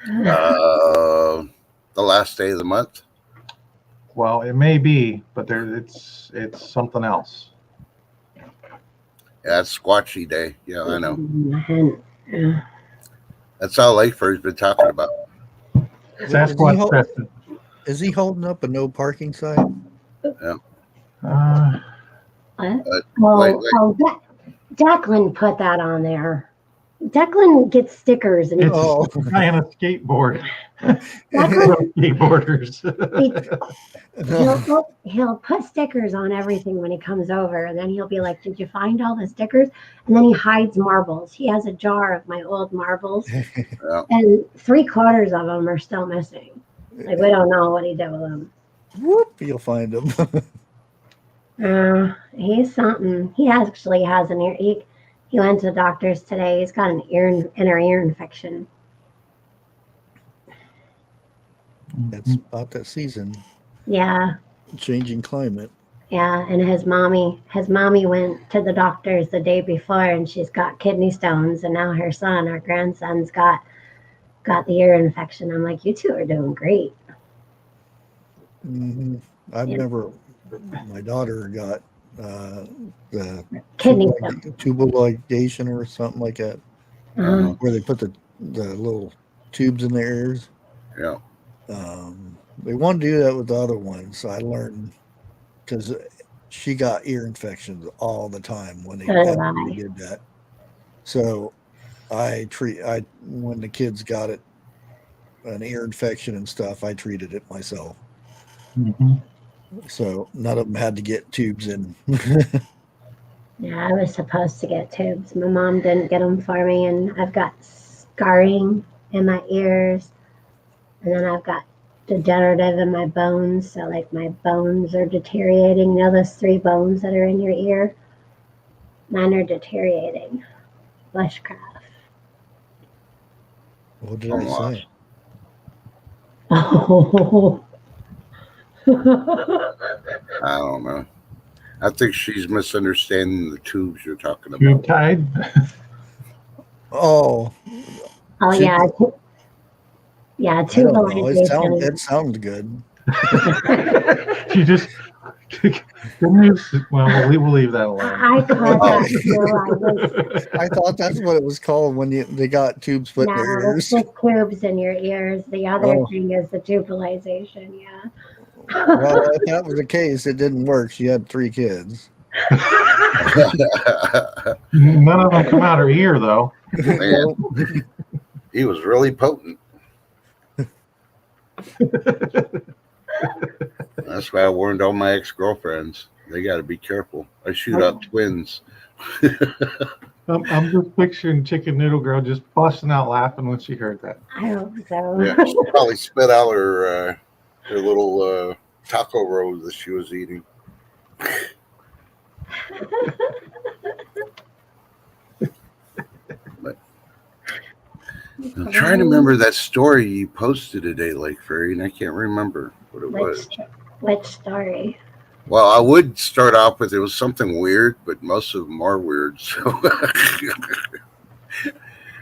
The last day of the month. Well, it may be, but it's something else. Yeah, it's Squatchy Day. Yeah, I know. Yeah. That's all Lakeford's been talking about. Sasquatch Preston. is he holding up a no parking sign? What? But Well, wait. Declan put that on there. Declan gets stickers and It's Oh. a guy on a skateboard. Declan, Skateboarders. he'll put stickers on everything when he comes over, and then he'll be like, "Did you find all the stickers?" And then he hides marbles. He has a jar of my old marbles, Yeah. and 3/4 of them are still missing. Like, we don't know what he did with them. Whoop, you'll find him. He's something. He actually has an ear. He went to the doctor's today. He's got an inner ear infection. It's about that season, Yeah, changing climate. yeah. And his mommy went to the doctor's the day before, and she's got kidney stones. And now her son, our grandson's got the ear infection. I'm like, you two are doing great. Hmm I've Yeah. never. My daughter got the Kidney stones. tubal ligation or something like that, where they put the little tubes in their ears. Yeah. They want to do that with the other ones. So I learned because she got ear infections all the time when they did that. So when the kids got an ear infection and stuff, I treated it myself. Mhm. So none of them had to get tubes in. Yeah, I was supposed to get tubes. My mom didn't get them for me, and I've got scarring in my ears, and then I've got degenerative in my bones. So, like, my bones are deteriorating. You know those 3 bones that are in your ear? Mine are deteriorating. Bushcraft. What did I say? Oh. I don't know. I think she's misunderstanding the tubes you're talking Tube about. tied. Oh, Oh, Tube- yeah. Yeah, I don't know. tubalization. It sounds good. You just. Well, we'll leave that alone. I caught that too. I thought that's what it was called when they got tubes put in their No, ears. it's just tubes in your ears. The other Oh. thing is the tubalization. Yeah. Well, if that was the case, it didn't work. She had 3 kids. None of them come out her ear, though. Man, he was really potent. That's why I warned all my ex-girlfriends. They got to be careful. I shoot out twins. I'm just picturing Chicken Noodle Girl just busting out laughing when she heard that. I hope so. Yeah, she probably spit out her little taco roll that she was eating. I'm trying to remember that story you posted today, Lake Fairy, and I can't remember what it was. Which story? Well, I would start off with it was something weird, but most of them are weird. So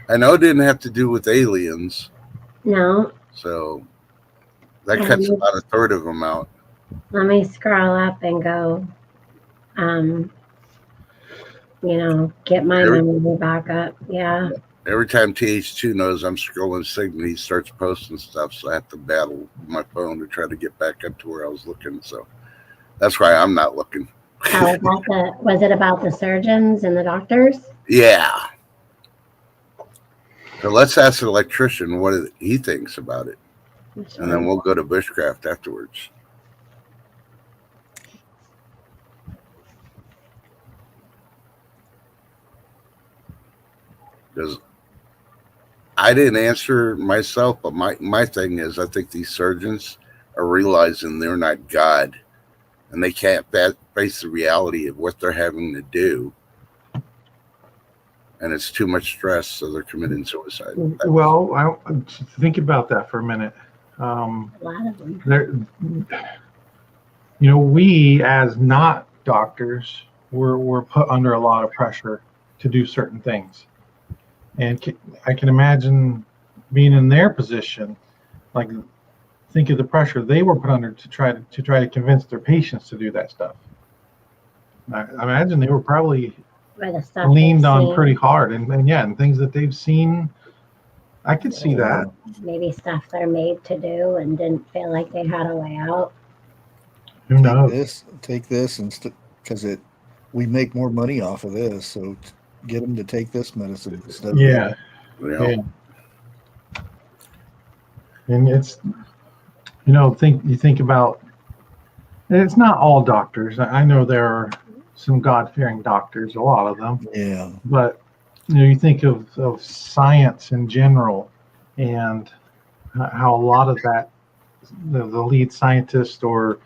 I know it didn't have to do with aliens. No. So that Yeah, cuts about a third of them out. let me scroll up and go, get my memory back up. Yeah. Every time TH2 knows I'm scrolling Sigma, he starts posting stuff. So I have to battle my phone to try to get back up to where I was looking. So that's why I'm not looking. Oh, was it about the surgeons and the doctors? Yeah. So let's ask the electrician what he thinks about it. And then we'll go to bushcraft afterwards. Because I didn't answer myself, but my thing is I think these surgeons are realizing they're not God. And they can't face the reality of what they're having to do. And it's too much stress, so they're committing suicide. Well, think about that for a minute. A lot of them. We as not doctors, we're put under a lot of pressure to do certain things. And I can imagine being in their position, like, think of the pressure they were put under to try to convince their patients to do that stuff. I imagine they were probably leaned on pretty hard, and things that they've seen. I could see that. Maybe stuff they're made to do and didn't feel like they had a way out. Who knows? Take this, and because we make more money off of this, so get them to take this medicine instead. Yeah. And it's. Think about, and it's not all doctors. I know there are some God-fearing doctors, a lot of them. Yeah. But you think of science in general, and how a lot of that, the lead scientist or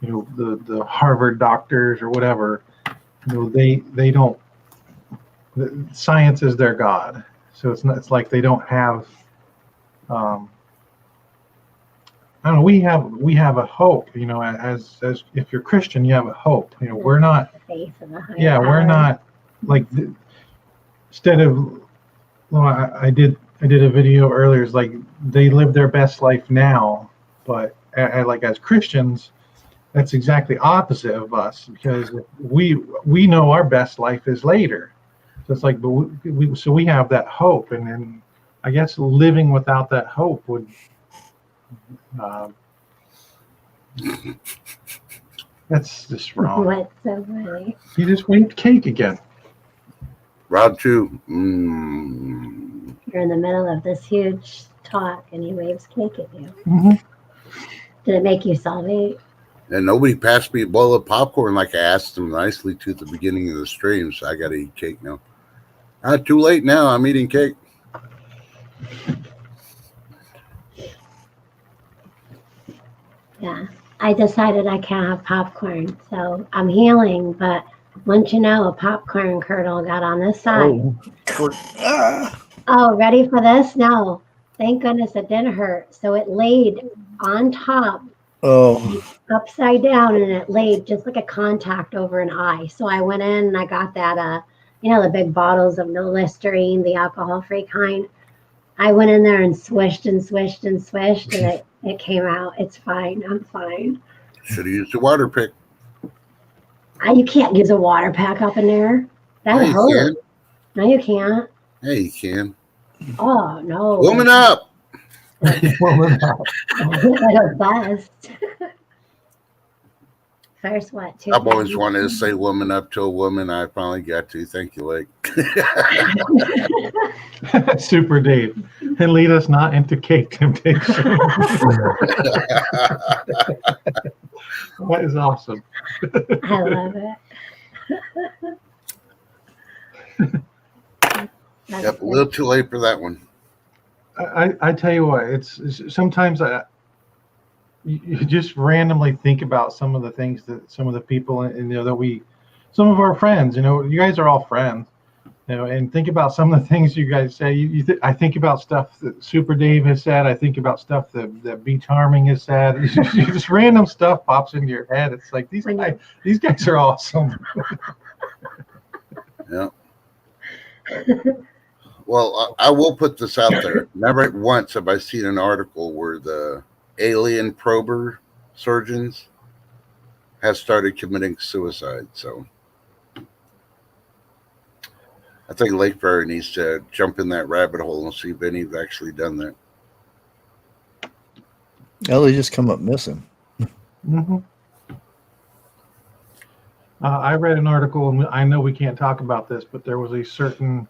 the Harvard doctors or whatever, they don't. Science is their God, so it's like they don't have. I don't know. We have a hope, as if you're Christian, you have a hope. We're not. We're not like instead of. Well, I did a video earlier. It's like they live their best life now, but like as Christians, that's exactly opposite of us, because we know our best life is later. So it's like, but we have that hope, and then I guess living without that hope would. That's just wrong. What's so funny? You just waved cake again. Round 2. You're in the middle of this huge talk and he waves cake at you. Mm-hmm. Did it make you salivate? And nobody passed me a bowl of popcorn like I asked them nicely to at the beginning of the stream, so I got to eat cake now. Too late now. I'm eating cake. Yeah, I decided I can't have popcorn, so I'm healing, but once a popcorn kernel got on this side. Oh, ready for this? No, thank goodness it didn't hurt. So it laid on top, upside down, and it laid just like a contact over an eye. So I went in and I got that, the big bottles of no Listerine, the alcohol-free kind. I went in there and swished and swished and swished, and it came out. It's fine. I'm fine. Should have used a water pick. You can't use a water pack up in there. That hurts. No, you can't. Yeah, you can. Oh, no. Woman up. It'll bust. First, what? I've always wanted to say woman up to a woman. I finally got to. Thank you, Lake. Super Dave. And lead us not into cake temptation. That is awesome. I love it. Yep, a little too late for that one. I tell you what, it's sometimes you just randomly think about some of the things that some of the people that some of our friends, you guys are all friends, And think about some of the things you guys say. I think about stuff that Super Dave has said. I think about stuff that B Charming has said. Just random stuff pops into your head. It's like these guys are awesome. Yeah. Well, I will put this out there. Never once have I seen an article where the alien prober surgeons have started committing suicide. So I think Lake Prairie needs to jump in that rabbit hole and see if any's actually done that. Oh, they just come up missing. Mm-hmm. I read an article, and I know we can't talk about this, but there was a certain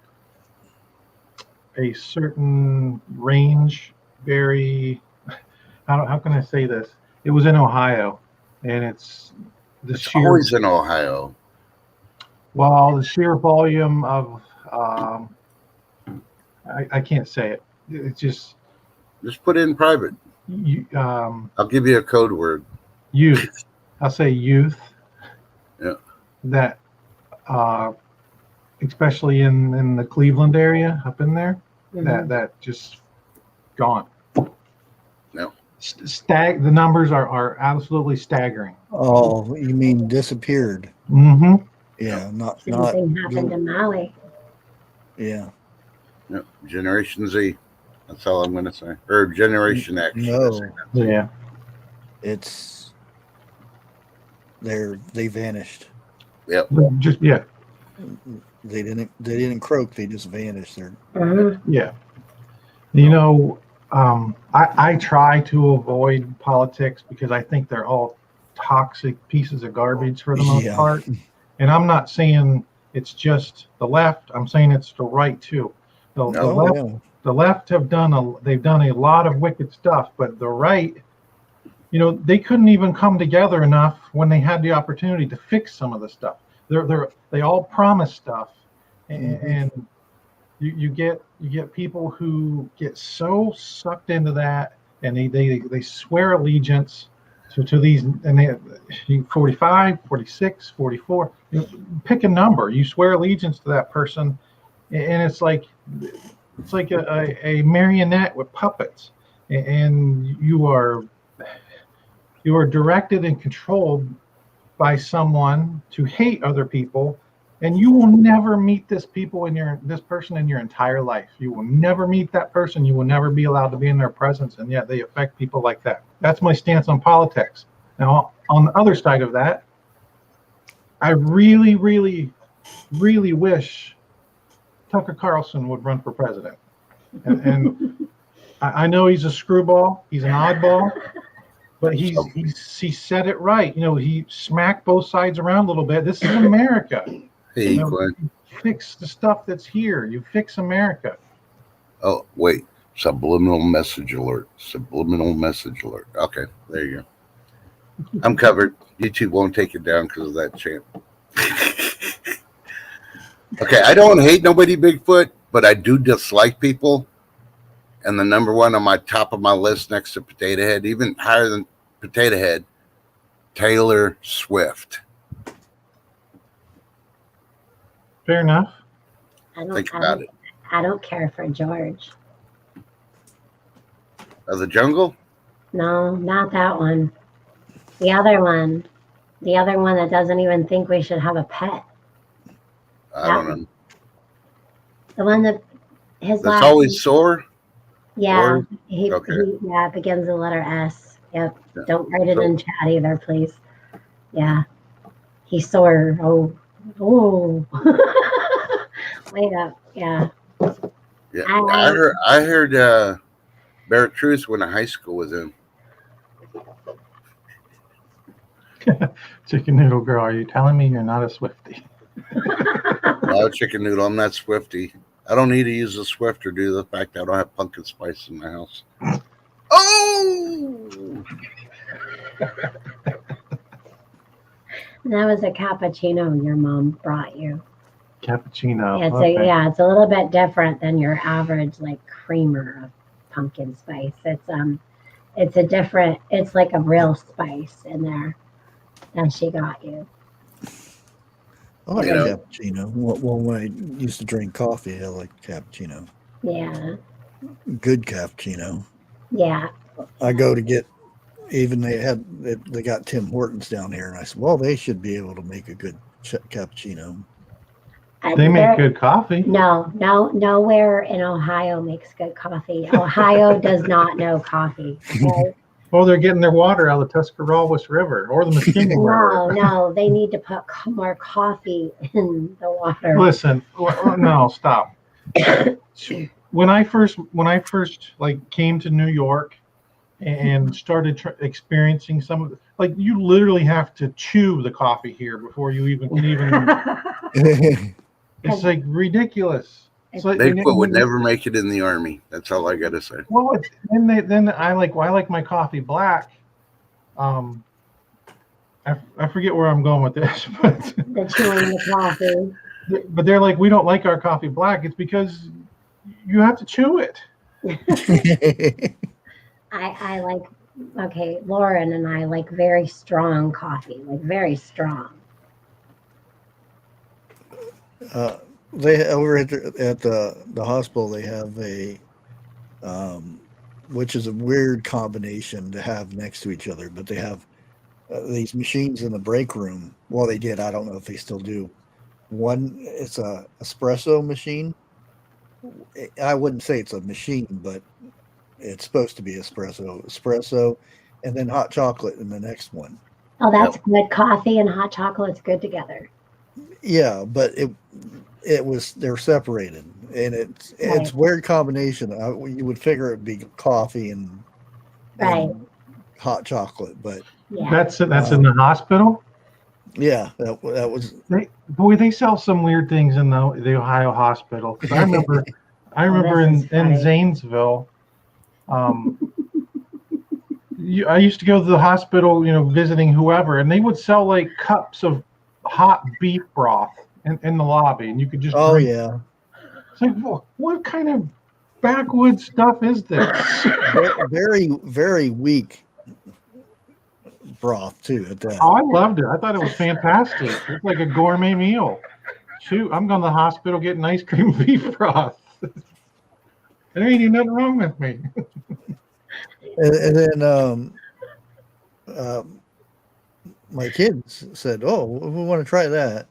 range, very, how can I say this? It was in Ohio, and it's always in Ohio. Well, the sheer volume of, I can't say it. It's just put it in private. I'll give you a code word. Youth. I'll say youth. Yeah. That, especially in the Cleveland area, up in there, that just gone. No. The numbers are absolutely staggering. Oh, you mean disappeared? Mm-hmm. Yeah, Same thing happened in Maui. Yeah. No, Generation Z. That's all I'm going to say. Or Generation X. No. Yeah. It's they vanished. Yep. Just They didn't croak. They just vanished. Yeah. You know, I try to avoid politics because I think they're all toxic pieces of garbage for the most part. And I'm not saying it's just the left. I'm saying it's the right too. The left have done a lot of wicked stuff, but the right, they couldn't even come together enough when they had the opportunity to fix some of the stuff. They all promise stuff, and you get people who get so sucked into that, and they swear allegiance to these, and they 45, 46, 44, pick a number. You swear allegiance to that person, and it's like a marionette with puppets, and you are directed and controlled by someone to hate other people, and you will never meet this person in your entire life. You will never meet that person. You will never be allowed to be in their presence, and yet they affect people like that. That's my stance on politics. Now, on the other side of that, I really, really, really wish Tucker Carlson would run for president. And I know he's a screwball. He's an oddball. But he said it right. He smacked both sides around a little bit. This is America. Hey, you fix the stuff that's here. You fix America. Oh, wait. Subliminal message alert. Okay, there you go. I'm covered. YouTube won't take it down because of that chant. Okay, I don't hate nobody, Bigfoot, but I do dislike people. And the number one on my top of my list next to Potato Head, even higher than Potato Head, Taylor Swift. Fair enough. Think about it. I don't care for George. Of the Jungle? No, not that one. The other one that doesn't even think we should have a pet. I don't know. The one that That's always sore? Yeah, Okay. Yeah, it begins with the letter S. Yep. Yeah. Don't write it in chat either, please. Yeah. He's sore. Oh. Wait up. Yeah. Yeah. I heard Barrett Truth went to high school with him. Chicken Noodle Girl, are you telling me you're not a Swiftie? No, Chicken Noodle, I'm not Swiftie. I don't need to use a Swifter due to the fact that I don't have pumpkin spice in my house. Oh! That was a cappuccino your mom brought you. Cappuccino. It's a little bit different than your average creamer of pumpkin spice. It's like a real spice in there that she got you. I like You know. cappuccino. Well, when I used to drink coffee, I like cappuccino. Yeah. Good cappuccino. Yeah. I go to get, even they got Tim Hortons down here, and I said, well, they should be able to make a good cappuccino. They make There- good coffee. No, nowhere in Ohio makes good coffee. Ohio does not know coffee. Okay? Well, they're getting their water out of the Tuscarawas River or the Muskingum No, River. no, they need to put more coffee in the water. Listen, no, stop. When I first like came to New York and started experiencing some of the, like, you literally have to chew the coffee here before you even can even. It's like ridiculous. It's like, Bigfoot would never make it in the army. That's all I gotta say. Well, then I like my coffee black. I forget where I'm going with this, but The chewing the coffee. but they're like, we don't like our coffee black. It's because you have to chew it. I like, okay, Lauren and I like very strong coffee, like very strong. They over at the hospital, they have a which is a weird combination to have next to each other, but they have these machines in the break room. Well, they did. I don't know if they still do. One, it's a espresso machine. I wouldn't say it's a machine, but it's supposed to be espresso, and then hot chocolate in the next one. Oh, that's good. Coffee and hot chocolate's good together. Yeah, but they're separated, and it's weird combination. You would figure it'd be coffee and hot chocolate, but Yeah. That's in the hospital. yeah, that was. They sell some weird things in the Ohio hospital. 'Cause I remember this is in funny. Zanesville. I used to go to the hospital, visiting whoever, and they would sell like cups of hot beef broth in the lobby, and you could just Oh drink. yeah, It's like, what kind of backwoods stuff is this? very very weak broth too. At that. Oh, I loved it. I thought it was fantastic. It's like a gourmet meal. Shoot, I'm going to the hospital getting ice cream beef broth. There ain't nothing wrong with me. And then my kids said, "Oh, we want to try that."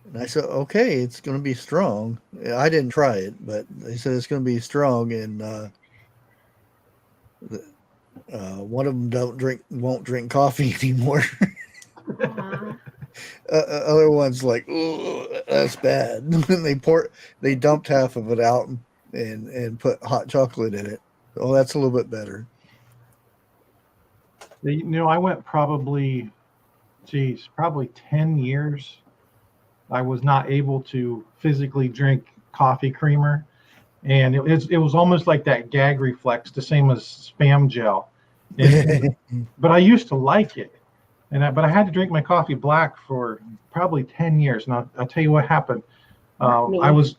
And I said, "Okay, it's going to be strong." I didn't try it, but they said it's going to be strong. And one of them won't drink coffee anymore. Other ones like, "Oh, that's bad." And they dumped half of it out and put hot chocolate in it. Oh, that's a little bit better. I went probably 10 years. I was not able to physically drink coffee creamer. And it was almost like that gag reflex, the same as Spam gel. But I used to like it. But I had to drink my coffee black for probably 10 years. And I'll tell you what happened. I was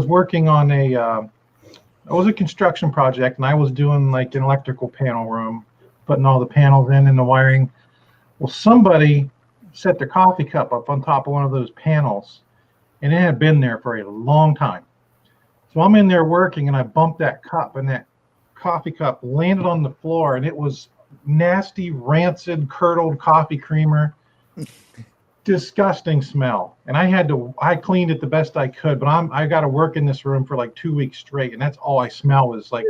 working on it was a construction project, and I was doing like an electrical panel room, putting all the panels in and the wiring. Well, somebody set their coffee cup up on top of one of those panels, and it had been there for a long time. So I'm in there working, and I bumped that cup, and that coffee cup landed on the floor, and it was nasty, rancid, curdled coffee creamer. Disgusting smell. And I cleaned it the best I could, but I got to work in this room for like 2 weeks straight, and that's all I smell was like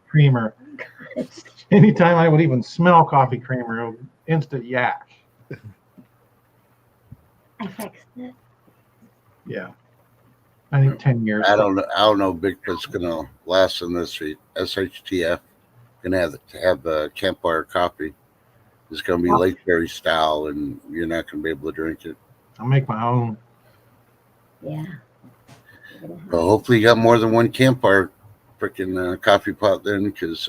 creamer. Anytime I would even smell coffee creamer, it was instant yak. I fixed it. Yeah. I think 10 years. I don't know. Bigfoot's gonna last in this week. SHTF gonna have the campfire coffee. It's gonna be Lake Berry style, and you're not gonna be able to drink it. I'll make my own. Yeah. Well, hopefully you got more than one campfire freaking coffee pot then, because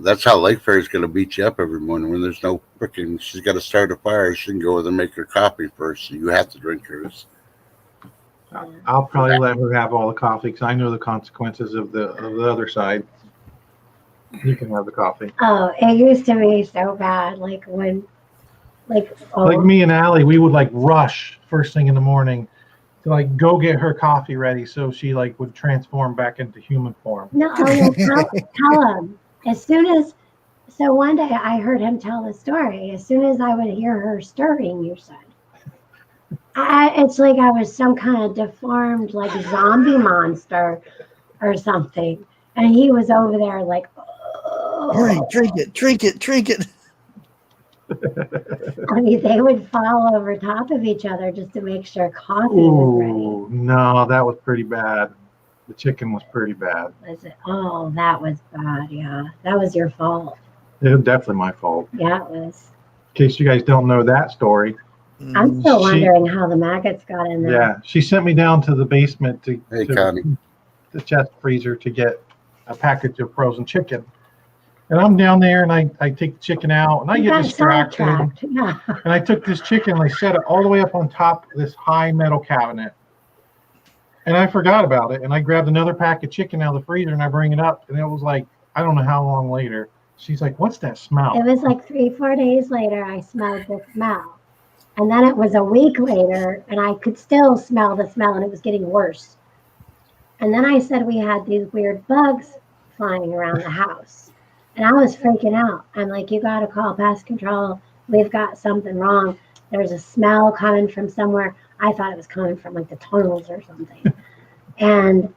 that's how Lake Fair is going to beat you up every morning when there's no freaking. She's got to start a fire. She can go over there and make her coffee first. So you have to drink hers. I'll probably let her have all the coffee because I know the consequences of the other side. You can have the coffee. Oh, it used to be so bad. Like when, Like me and Allie, we would like rush first thing in the morning to like go get her coffee ready so she like would transform back into human form. No, tell him. As soon as, so one day I heard him tell the story. As soon as I would hear her stirring, you said, it's like I was some kind of deformed, like zombie monster or something. And he was over there like, oh. Hurry, drink it. I mean, they would fall over top of each other just to make sure coffee was ready. Ooh, no, that was pretty bad. The chicken was pretty bad. Was it? Oh, that was bad. Yeah, that was your fault. It was definitely my fault. Yeah, it was. In case you guys don't know that story. I'm still She- wondering how the maggots got in there. Yeah, she sent me down to the basement to Connie. the chest freezer to get a package of frozen chicken. And I'm down there and I take the chicken out and I You get got distracted. sidetracked. Yeah. And I took this chicken and I set it all the way up on top of this high metal cabinet. And I forgot about it. And I grabbed another pack of chicken out of the freezer and I bring it up. And it was like, I don't know how long later. She's like, what's that smell? It was like 3-4 days later, I smelled the smell. And then it was a week later, and I could still smell the smell, and it was getting worse. And then I said we had these weird bugs flying around the house. And I was freaking out. I'm like, you got to call pest control. We've got something wrong. There's a smell coming from somewhere. I thought it was coming from like the tunnels or something. And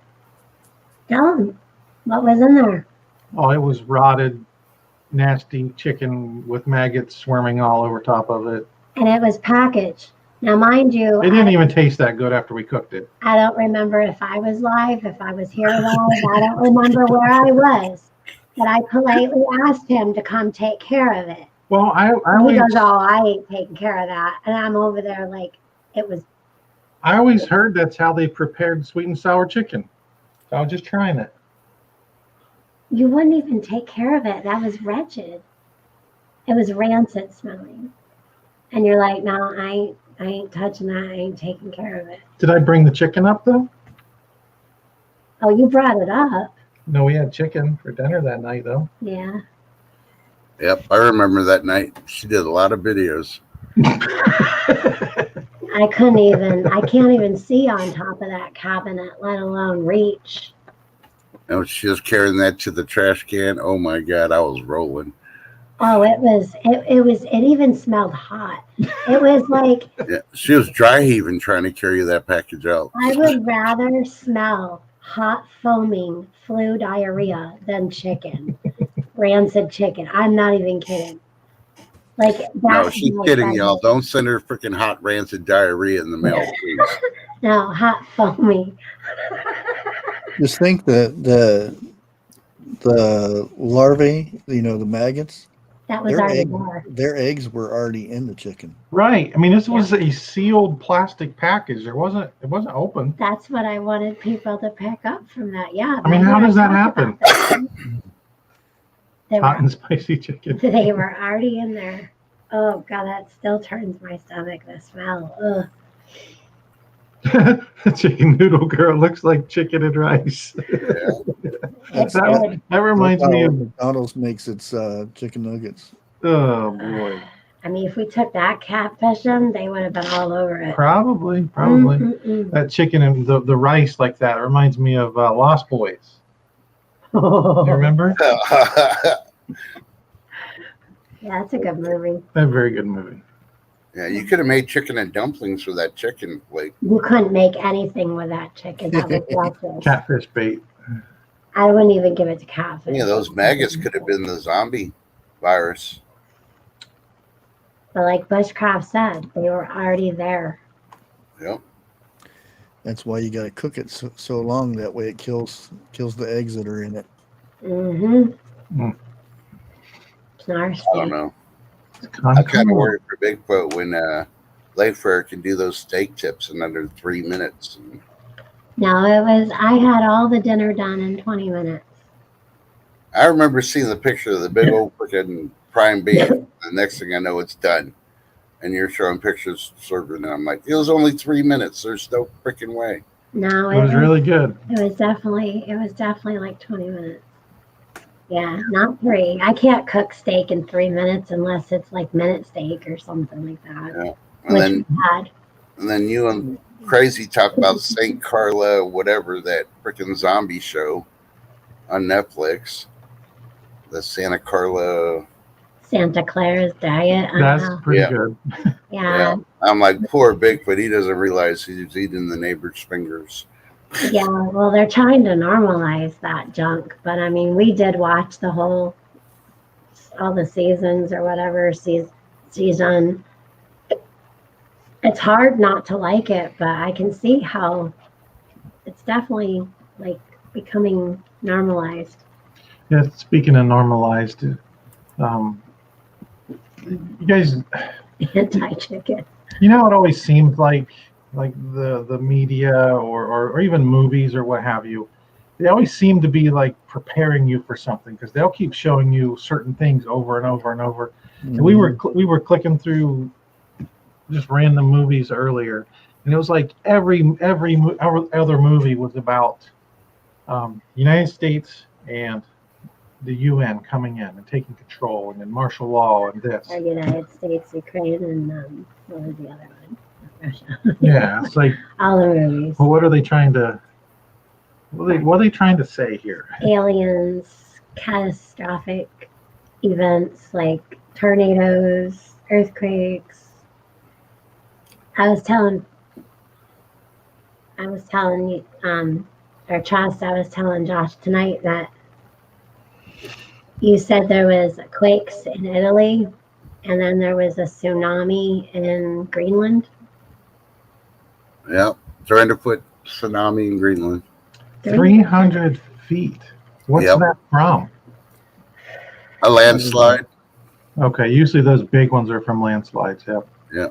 tell them what was in there. Oh, it was rotted, nasty chicken with maggots swarming all over top of it. And it was packaged. Now, mind you, It didn't even taste that good after we cooked it. I don't remember if I was live, if I was here live. I don't remember where I was. But I politely asked him to come take care of it. Well, I He always, goes, oh, I ain't taking care of that. And I'm over there like, it was, I always heard that's how they prepared sweet and sour chicken. So I was just trying it. you wouldn't even take care of it. That was wretched. It was rancid smelling. And you're like, no, I ain't touching that. I ain't taking care of it. Did I bring the chicken up though? Oh, you brought it up. No, we had chicken for dinner that night though. Yeah. Yep, I remember that night. She did a lot of videos. I can't even see on top of that cabinet, let alone reach. And she was carrying that to the trash can. Oh my God, I was rolling. Oh, it even smelled hot. It was like, Yeah, she was dry heaving trying to carry that package out. I would rather smell hot foaming flu diarrhea than chicken, rancid chicken. I'm not even kidding. Like that. No, she's kidding, y'all. Don't send her freaking hot rancid diarrhea in the mail, please. No, hot foaming. Just think the larvae, the maggots, That was their already egg, there. their eggs were already in the chicken. Right. I mean, this was a sealed plastic package. It wasn't open. That's what I wanted people to pick up from that. Yeah. I mean, how does that happen? They Hot were, and spicy chicken. they were already in there. Oh God, that still turns my stomach. The smell. Ugh. The chicken noodle girl looks like chicken and rice. It's That, good. that reminds me of, McDonald's makes its chicken nuggets. oh boy. I mean, if we took that catfishing, they would have been all over it. Probably. Mm-mm-mm. That chicken and the rice like that reminds me of Lost Boys. You remember? Yeah, that's a good movie. A very good movie. Yeah, you could have made chicken and dumplings with that chicken plate. You couldn't make anything with that chicken. That was breakfast. Catfish bait. I wouldn't even give it to catfish. Yeah, those maggots could have been the zombie virus. But like Bushcraft said, they were already there. Yep. That's why you got to cook it so long that way it kills the eggs that are in it. Mm-hmm. Mm. It's nasty. I don't know. It's I'm kind of cool. worried for Bigfoot when Layfair can do those steak tips in under 3 minutes. No, I had all the dinner done in 20 minutes. I remember seeing the picture of the big old freaking prime beef. The next thing I know, it's done. And you're showing pictures serving, and I'm like, it was only 3 minutes. There's no freaking way. No, It was really good. it was definitely like 20 minutes. Yeah, not 3. I can't cook steak in 3 minutes unless it's like minute steak or something like that, Yeah. which we had. And then you and Crazy talk about St. Carla, whatever, that freaking zombie show on Netflix. The Santa Carla. Santa Clara's Diet. That's pretty Yeah. good. Yeah. I'm like, poor Bigfoot. He doesn't realize he's eating the neighbor's fingers. Yeah, well, they're trying to normalize that junk, but I mean, we did watch all the seasons or whatever season. It's hard not to like it, but I can see how it's definitely like becoming normalized. Yeah, speaking of normalized, you guys, Anti-chicken. you know, it always seems like the media or even movies or what have you, they always seem to be like preparing you for something because they'll keep showing you certain things over and over and over. And we were clicking through just random movies earlier, and it was like every other movie was about United States and the UN coming in and taking control, and then martial law and this. Or United States, Ukraine, and what was the other one? Russia. Yeah, it's like, All the movies. well, what are they trying to? What are they trying to say here? Aliens, catastrophic events like tornadoes, earthquakes. I was telling you, or Trust, I was telling Josh tonight that you said there was quakes in Italy, and then there was a tsunami in Greenland. Yeah. Trying to put tsunami in Greenland. 300 feet. What's Yep. that from? A landslide. Okay, usually those big ones are from landslides. Yeah.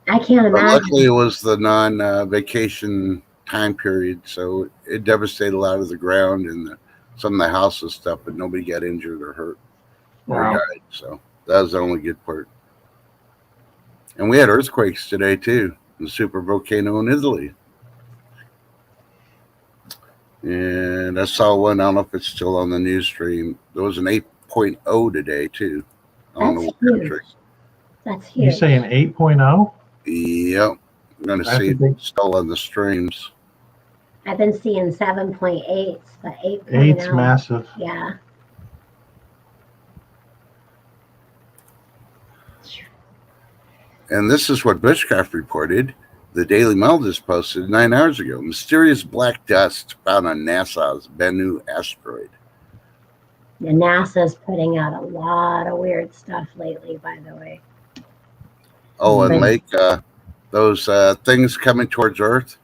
I can't But imagine. luckily, it was the non-vacation time period, so it devastated a lot of the ground and some of the houses stuff, but nobody got injured or hurt or Wow. died. So that was the only good part. And we had earthquakes today too. The super volcano in Italy. And I saw one. I don't know if it's still on the news stream. There was an 8.0 today too. I don't know That's what huge. country. That's You huge. say an 8.0? Yep. I'm gonna That's see a if big- it's still on the streams. I've been seeing 7.8, but 8.0. 8's massive. Yeah. And this is what Bushcraft reported. The Daily Mail just posted 9 hours ago. Mysterious black dust found on NASA's Bennu asteroid. The NASA's putting out a lot of weird stuff lately, by the way. Oh, and Right. like those things coming towards Earth.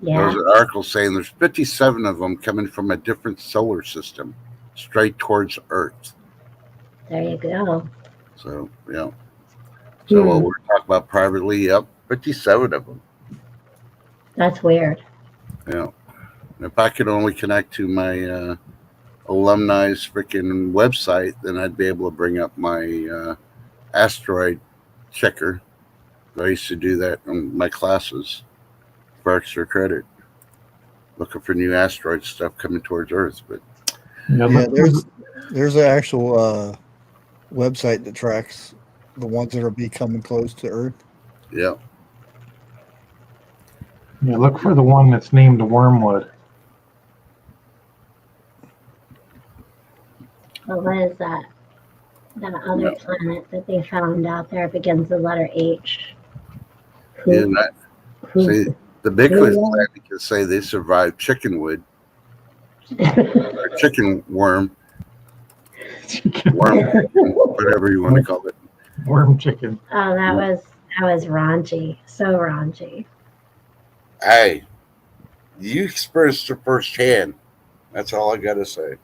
Yeah. There's an article saying there's 57 of them coming from a different solar system, straight towards Earth. There you go. So yeah. So Hmm. what we're talking about privately, yep, 57 of them. That's weird. Yeah. If I could only connect to my alumni's freaking website, then I'd be able to bring up my asteroid checker. I used to do that in my classes for extra credit, looking for new asteroid stuff coming towards Earth. But Yeah, Yeah, look- there's an actual website that tracks the ones that are becoming close to Earth. yeah, yeah, look for the one that's named Wormwood. But what is that? That other planet that they found out there begins with the letter H. isn't that? Who- See, the Bigfoot Yeah. planet can say they survived chickenwood or chicken worm, whatever you want to call it. Worm chicken. Oh, that was raunchy. So raunchy. Hey, you experienced it firsthand. That's all I got to say.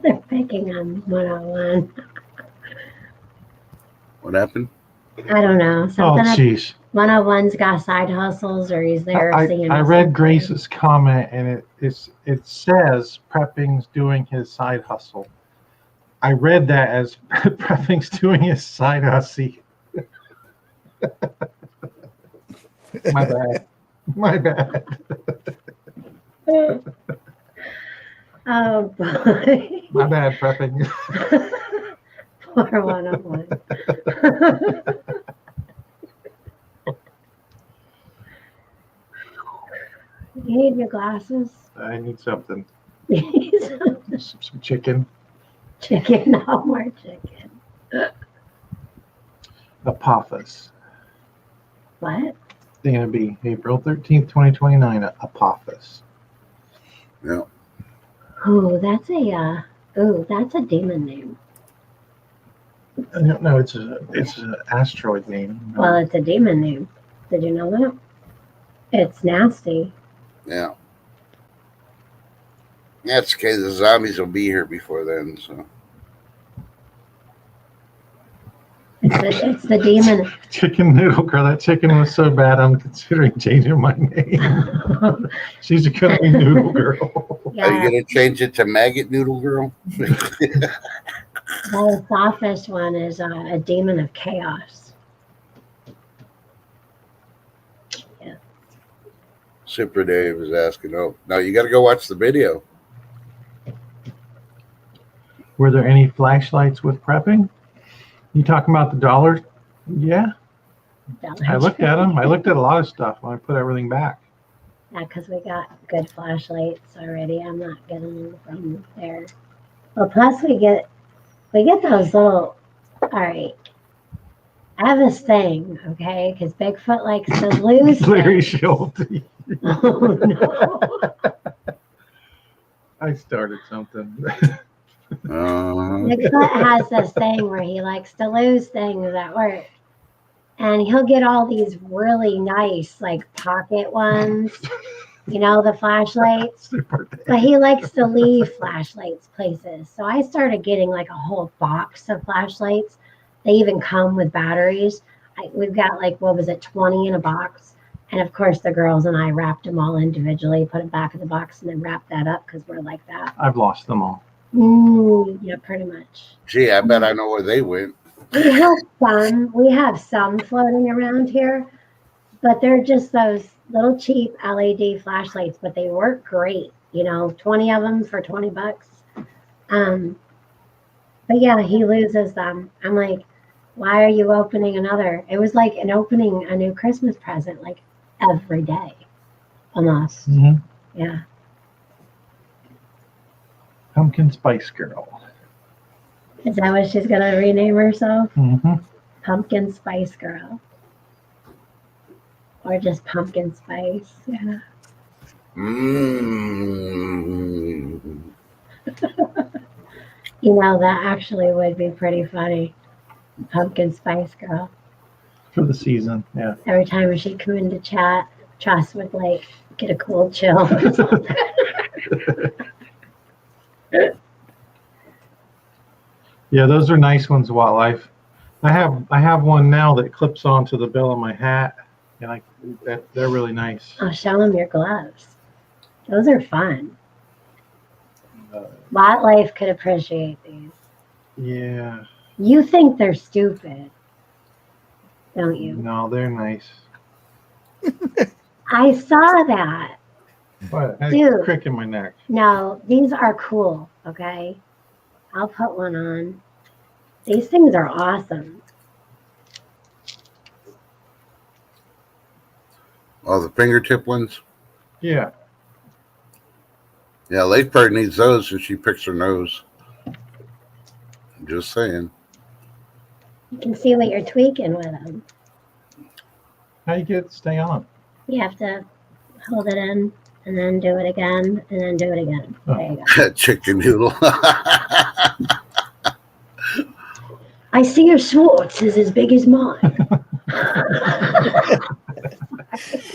They're picking on 101. What happened? I don't know. Oh, Something up, jeez. 101's got side hustles, or he's there seeing. I read Grace's comment, and it says Prepping's doing his side hustle. I read that as Prepping's doing his side hustle. My bad. My bad. Oh boy. My bad, prepping. Poor 101. You need your glasses. I need something. Chicken. Some chicken. No more chicken. Apophis. What? It's going to be April 13th, 2029. Apophis. Yeah. Oh, that's a demon name. No, it's an asteroid name. Well, it's a demon name. Did you know that? It's nasty. Yeah. That's okay. The zombies will be here before then. So It's the demon. Chicken Noodle Girl. That chicken was so bad, I'm considering changing my name. She's gonna be Noodle Girl. are you Yeah, gonna change it to Maggot Noodle Girl? the softest one is a demon of chaos. Super Dave is asking. Oh, no, you got to go watch the video. Were there any flashlights with prepping? You talking about the dollars? Yeah, I looked at them. I looked at a lot of stuff when I put everything back. Yeah, because we got good flashlights already. I'm not getting them from there. Well, plus we get those little. All right, I have this thing, okay? Because Bigfoot likes to lose Larry things. Schulte. Oh no! I started something. Bigfoot has this thing where he likes to lose things at work. And he'll get all these really nice, like pocket ones, you know, the flashlights. Super Dave. But he likes to leave flashlights places. So I started getting like a whole box of flashlights. They even come with batteries. We've got like, what was it, 20 in a box. And of course, the girls and I wrapped them all individually, put it back in the box, and then wrapped that up because we're like that. I've lost them all. Yeah, pretty much. Gee, I bet I know where they went. We have some floating around here, but they're just those little cheap LED flashlights, but they work great. You know, 20 of them for $20. But yeah, he loses them. I'm like, why are you opening another? It was like opening a new Christmas present, like every day, almost. Mm-hmm. Yeah. Pumpkin Spice Girl. Is that what she's gonna rename herself? Mm-hmm. Pumpkin Spice Girl. Or just Pumpkin Spice. Yeah. Mm. You know, that actually would be pretty funny. Pumpkin Spice Girl. For the season, yeah. Every time she'd come into chat, Trust would like get a cold chill. Yeah, those are nice ones, Wildlife. I have one now that clips onto the bill of my hat, and they're really nice. I'll show them your gloves. Those are fun. Uh, Wildlife could appreciate these. yeah, You think they're stupid, don't you? no, they're nice. I saw that. But I had Dude. a crick in my neck. No, these are cool, okay? I'll put one on. These things are awesome. Oh, the fingertip ones. Yeah, Yeah, Lakepart needs those when she picks her nose. I'm just saying. You can see what you're tweaking with them. how you stay on? You have to hold it in and then do it again and then do it again. Oh. There you go. Chicken noodle. I see your Schwartz is as big as mine.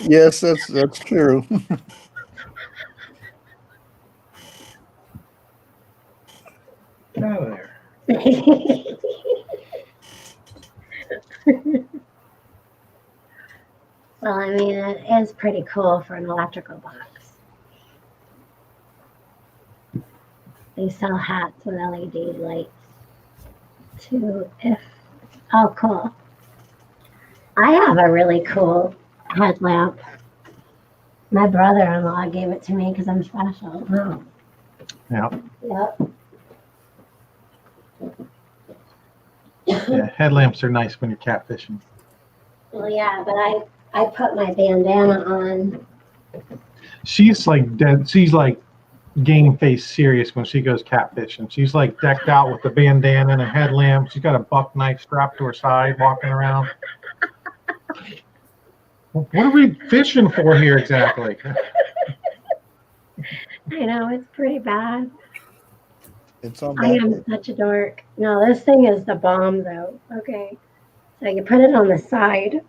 Yes, that's true. Get out of there. Well, I mean, it is pretty cool for an electrical box. They sell hats with LED lights too. Oh, cool. I have a really cool headlamp. My brother-in-law gave it to me because I'm special. Oh. Yeah. Yep. Yeah. Headlamps are nice when you're catfishing. Well, yeah, but I put my bandana on. She's like dead. She's like game face serious when she goes catfishing. She's like decked out with the bandana and a headlamp. She's got a buck knife strapped to her side, walking around. What are we fishing for here exactly? I know, it's pretty bad. It's on I am back. such a dork. No, this thing is the bomb, though. Okay. So you put it on the side.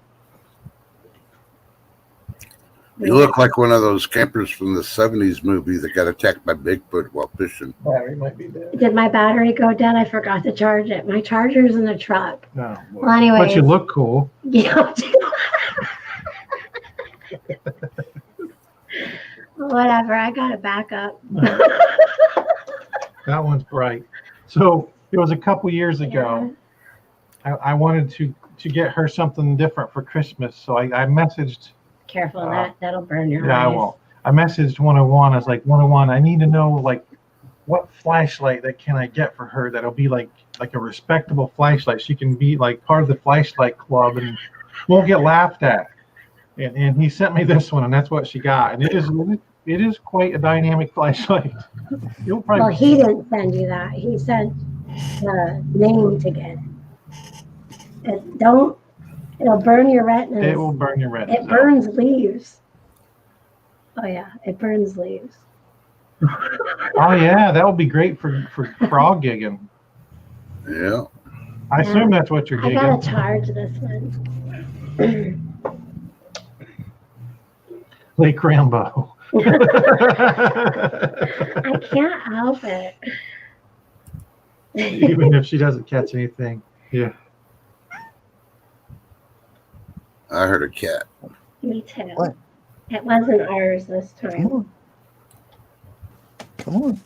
You look like one of those campers from the 70s movie that got attacked by Bigfoot while fishing. Battery might be dead. Did my battery go dead? I forgot to charge it. My charger's in the truck. No. Well, anyway. But you look cool. Yeah. Whatever. I got to back up. That one's bright. So it was a couple years ago. I wanted to get her something different for Christmas. So I messaged. Careful, that'll burn your Yeah, I eyes. won't. I messaged 101. I was like, 101, I need to know like what flashlight that can I get for her that'll be like a respectable flashlight. She can be like part of the flashlight club and won't get laughed at. And he sent me this one, and that's what she got. And it is quite a dynamic flashlight. You'll probably Well, he didn't send you that. He sent the name to get it. It'll burn your retinas. It will burn your retinas. It burns leaves. Oh yeah, it burns leaves. Oh yeah, that would be great for frog gigging. Yeah. I assume that's what you're I gotta gigging. charge this one. Lake Rambo. I can't help it. Even if she doesn't catch anything. Yeah. I heard a cat. Me too. What? It wasn't ours this time. Come on.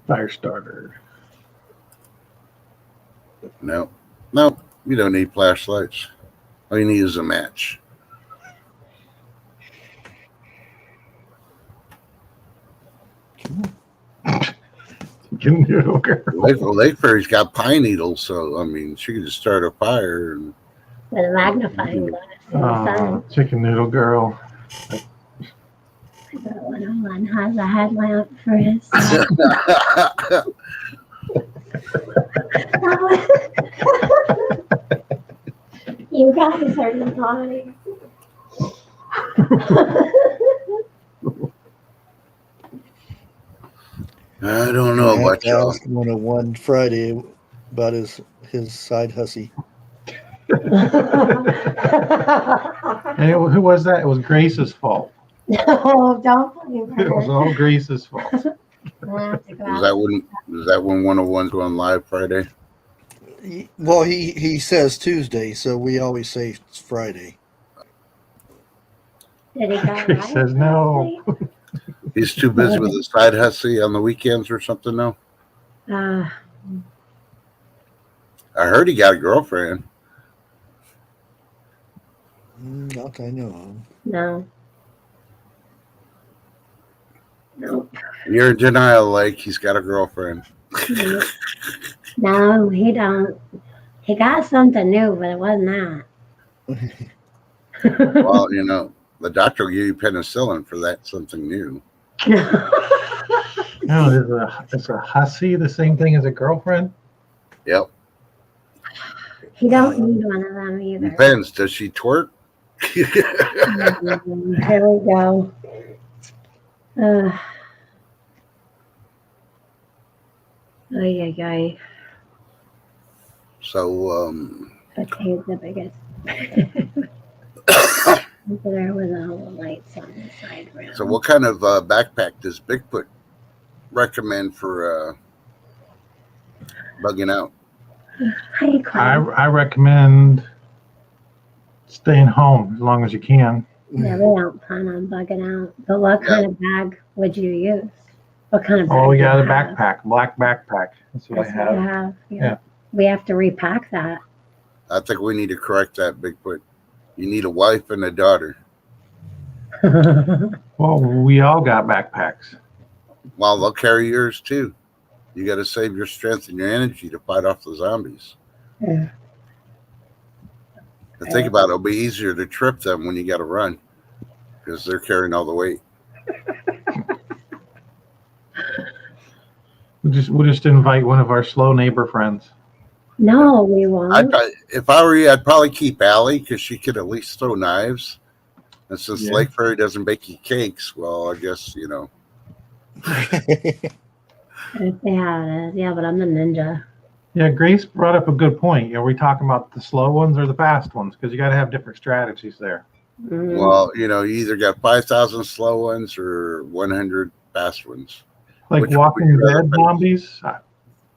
Fire starter. No, you don't need flashlights. All you need is a match. Noodle girl. Lake Fairy's got pine needles, so I mean, she could just start a fire. And With a magnifying glass. in the sun. Chicken noodle girl. But 101 has a headlamp for his son. You guys are naughty. I don't know I about y'all. asked 101 Friday about his side hussy. And who was that? It was Grace's fault. No, don't blame It was her. all Grace's fault. We'll have to go Was out. that when 101's going live Friday? Well, he says Tuesday, so we always say it's Friday. Did he go Grace live? says no. He's too busy with his side hussy on the weekends or something. No, Uh, I heard he got a girlfriend. Not I know of. no. Nope. You're in denial, Lake. He's got a girlfriend. Nope. No, he don't. He got something new, but it wasn't that. Well, you know, the doctor will give you penicillin for that something new. No, is a hussy the same thing as a girlfriend? Yep. He don't need one of them either. Depends. Does she twerk? Here we go. Ay, ay, ay. So, He's the biggest. There was all the lights on the side rail. so what kind of backpack does Bigfoot recommend for bugging out? Hi, Clyde. I recommend staying home as long as you can. Yeah, we don't plan on bugging out. But what kind of bag would you use? What kind of bag? Oh, do yeah, you the have? backpack, black backpack. That's what That's I what you have. have. Yeah. We have to repack that. I think we need to correct that, Bigfoot. You need a wife and a daughter. Well, we all got backpacks. Well, they'll carry yours too. You got to save your strength and your energy to fight off the zombies. Yeah. And think about it, it'll be easier to trip them when you got to run because they're carrying all the weight. We'll just invite one of our slow neighbor friends. No, we won't. If I were you, I'd probably keep Allie because she could at least throw knives. And since Yeah. Lake Fairy doesn't bake you cakes, well, I guess, If they have it, yeah, but I'm the ninja. Yeah, Grace brought up a good point. Are we talking about the slow ones or the fast ones? Because you got to have different strategies there. Mm. well, you either got 5,000 slow ones or 100 fast ones. Like Which would Walking you rather Dead pick? zombies.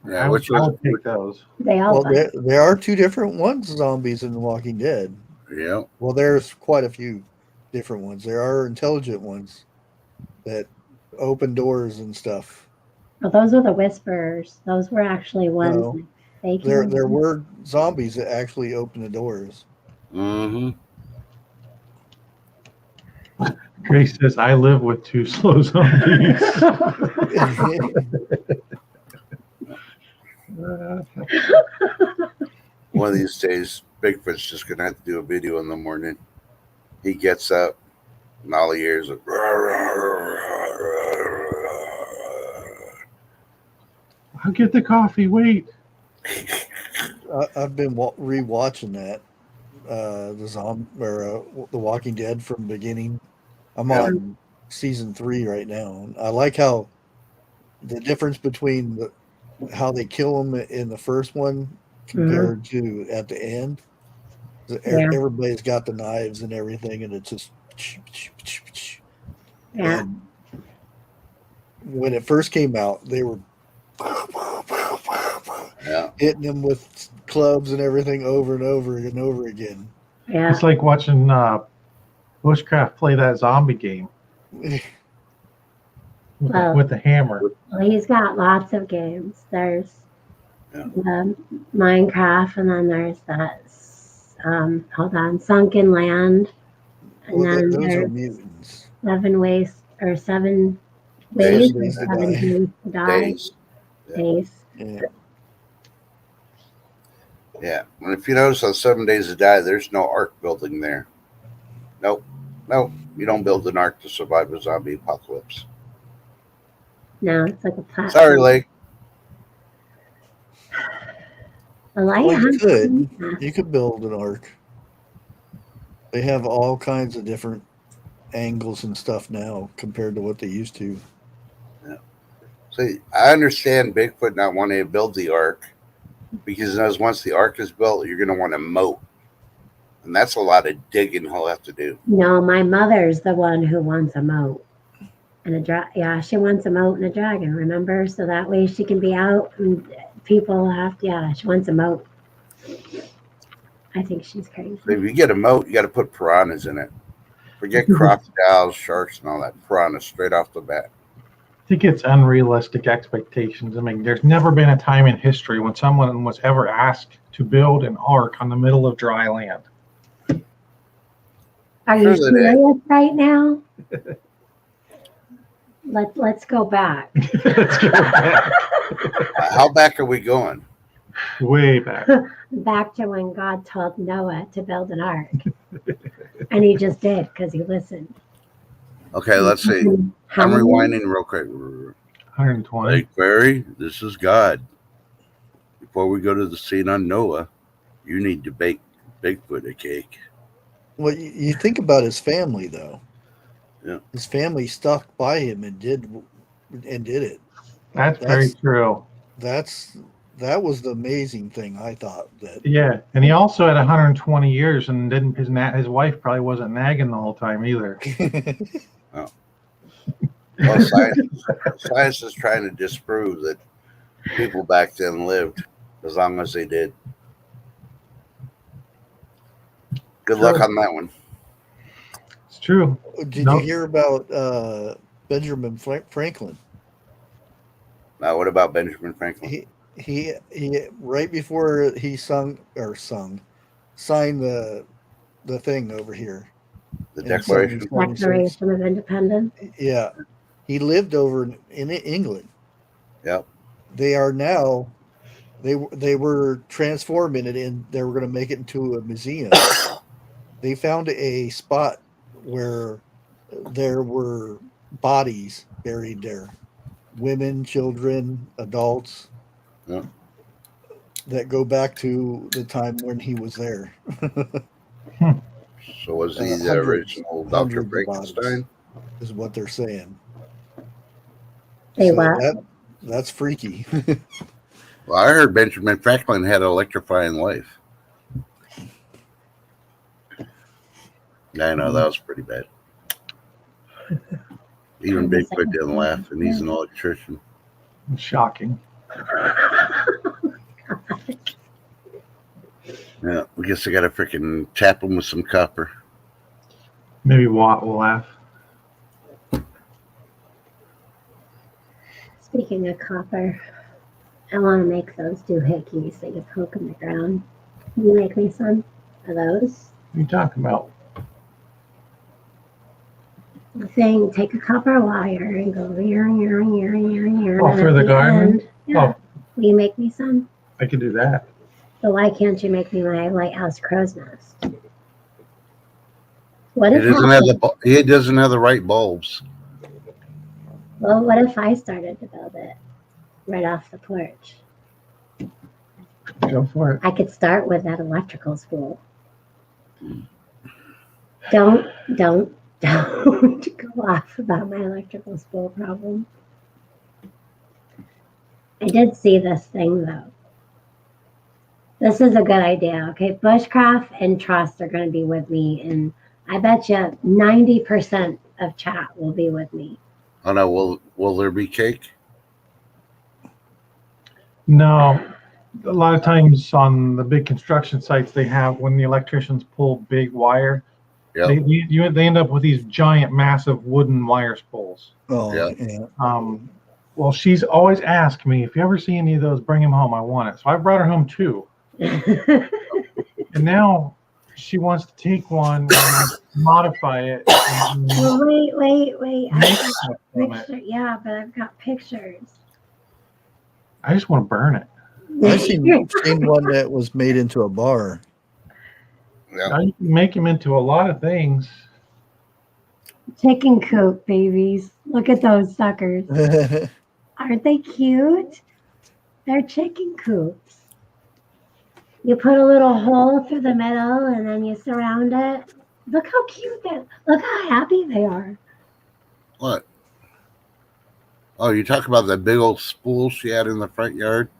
Yeah, I which would was, take those. They all Well, there are two different ones zombies in The Walking Dead. yeah. Well, there's quite a few different ones. There are intelligent ones that open doors and stuff. Well, those are the whisperers. Those were actually ones No. that they There killed. were zombies that actually open the doors. Mm-hmm. Grace says, I live with two slow zombies. One of these days, Bigfoot's just going to have to do a video in the morning. He gets up and all he hears is, I'll get the coffee. Wait. I've been rewatching that The Walking Dead from the beginning. I'm on season 3 right now. I like how the difference between how they kill them in the first one compared to at the end. Everybody's got the knives and everything, and it's just. Yeah. And when it first came out, they were hitting them with clubs and everything over and over and over again. Yeah. It's like watching Bushcraft play that zombie game with the hammer. Well, he's got lots of games. There's Yeah. the Minecraft, and then there's that. Hold on, Sunken Land, and Well, then those are there's mutants. 7 ways or 7 Days ways, to or 7 die. days to die. days. Days. Yeah. Yeah. And if you notice on 7 Days to Die, there's no ark building there. Nope. You don't build an ark to survive a zombie apocalypse. No, it's like a platform. Sorry, Lake. The Well, lighthouse. you could build an ark. They have all kinds of different angles and stuff now compared to what they used to. See, I understand Bigfoot not wanting to build the ark because he knows once the ark is built, you're going to want a moat. And that's a lot of digging he'll have to do. No, my mother's the one who wants a moat. And she wants a moat and a dragon, remember? So that way she can be out and people have to, she wants a moat. I think she's crazy. So if you get a moat, you got to put piranhas in it. Forget crocodiles, sharks, and all that. Piranhas straight off the bat. I think it's unrealistic expectations. I mean, there's never been a time in history when someone was ever asked to build an ark on the middle of dry land. Are you Sure they did. serious right now? Let's go back. Let's go back. How back are we going? Way back. Back to when God told Noah to build an ark. And he just did because he listened. Okay, let's see. How I'm many- rewinding real quick. 120. Lake Fairy, this is God. Before we go to the scene on Noah, you need to bake Bigfoot a cake. Well, you think about his family though. Yeah. His family stuck by him and did it. That's very That's- true. That was the amazing thing, I thought. That Yeah, and he also had 120 years, and didn't his wife probably wasn't nagging the whole time either. Well, science is trying to disprove that people back then lived as long as they did. Good luck on that one. It's true. Did No. you hear about Benjamin Franklin? Now, what about Benjamin Franklin? He right before he signed the thing over here. The in Declaration. 1776. Declaration of Independence. Yeah, he lived over in England. Yep. They are now. They were transforming it, and they were going to make it into a museum. They found a spot where there were bodies buried there, women, children, adults, Yeah. that go back to the time when he was there. So was he the Hundreds- original Dr. hundreds of Frankenstein? is what they're saying. They So what? that's freaky. Well, I heard Benjamin Franklin had an electrifying life. Yeah, I know that was pretty bad. Even Bigfoot didn't laugh, and he's an electrician. Shocking. Yeah, I guess I gotta freaking tap him with some copper. Maybe Watt will laugh. Speaking of copper, I want to make those doohickeys that you poke in the ground. Can you make me some of those? What are you talking about? The thing, take a copper wire and go here. Oh, for the garden? Yeah. Oh, Will you make me some? I could do that. So why can't you make me my lighthouse crow's nest? What He if doesn't have he doesn't have the right bulbs. well, what if I started to build it right off the porch? Go for it. I could start with that electrical school. Don't go off about my electrical school problem. I did see this thing though. This is a good idea. Okay, Bushcraft and Trust are going to be with me, and I bet you 90% of chat will be with me. Oh no, will there be cake? No. A lot of times on the big construction sites, they have, when the electricians pull big wire, Yep. they end up with these giant, massive wooden wire spools. Oh, Yeah. yeah. Well, she's always asked me, if you ever see any of those, bring them home. I want it. So I brought her home two. And now she wants to take one and modify it. And Well, wait. make I've stuff got from it. pictures. Yeah, but I've got pictures. I just want to burn it. I seen one that was made into a bar. Yeah. Now you can make them into a lot of things. Chicken coop babies. Look at those suckers. Aren't they cute? They're chicken coops. You put a little hole through the middle and then you surround it. Look how cute they look how happy they are. What? Oh, you talk about that big old spool she had in the front yard?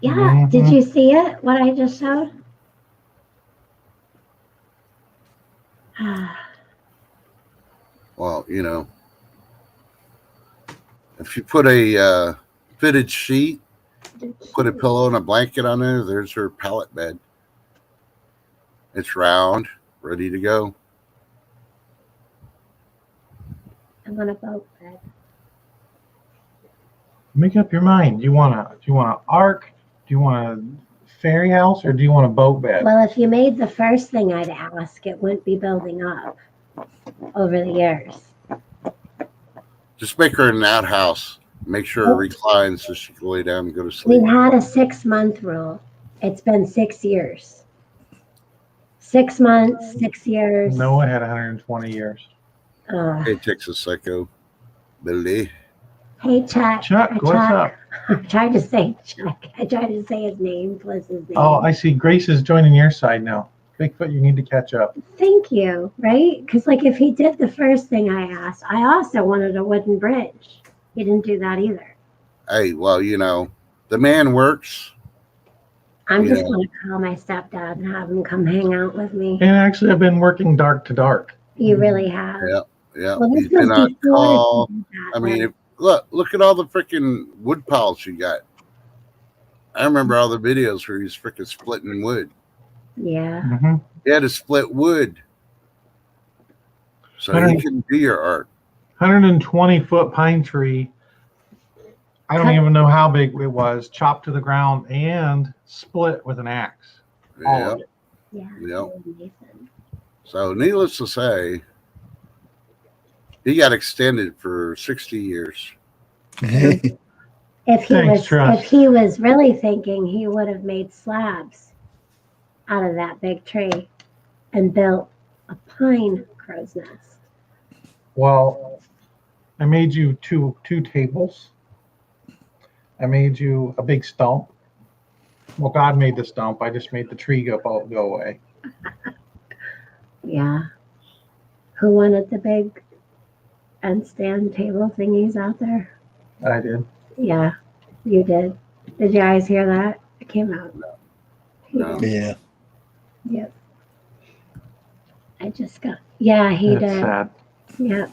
Yeah, did Mhm. you see it? What I just showed? Well, if you put a fitted sheet, put a pillow and a blanket on there, there's her pallet bed. It's round, ready to go. I want a boat bed. Make up your mind. Do you want an ark? Do you want a fairy house, or do you want a boat bed? Well, if you made the first thing I'd ask, it wouldn't be building up over the years. Just make her an outhouse. Make sure it reclines so she can lay down and go to sleep. We've had a 6-month rule. It's been 6 years. 6 months, 6 years. Noah had 120 years. Hey, Texas Psycho. Billy. Hey, Chuck. Chuck, what's up? I tried to say Chuck. I tried to say his name plus his name. Oh, I see. Grace is joining your side now. Bigfoot, you need to catch up. Thank you. Right? Because like if he did the first thing I asked, I also wanted a wooden bridge. He didn't do that either. Hey, well, the man works. I'm just Yeah. going to call my stepdad and have him come hang out with me. And actually, I've been working dark to dark. You really have. Yeah. Yeah. Well, this He's been was on before call. he did that, I mean, like- look at all the freaking wood piles you got. I remember all the videos where he's freaking splitting wood. yeah. Mm-hmm. He had to split wood so he can do your art. 120-foot pine tree. I don't even know how big it was. Chopped to the ground and split with an axe. All Yeah. of it. Yeah. Yep. Nathan. So, needless to say, He got extended for 60 years. If he Thanks, was, Trust. if he was really thinking, he would have made slabs out of that big tree and built a pine crow's nest. Well, I made you two tables. I made you a big stump. Well, God made the stump. I just made the tree go away. Yeah. Who wanted the big handstand table thingies out there? I did. Yeah, you did. Did you guys hear that? It came out. He No. did. Yeah. Yep. I just got. Yeah, he That's did. sad. Yep.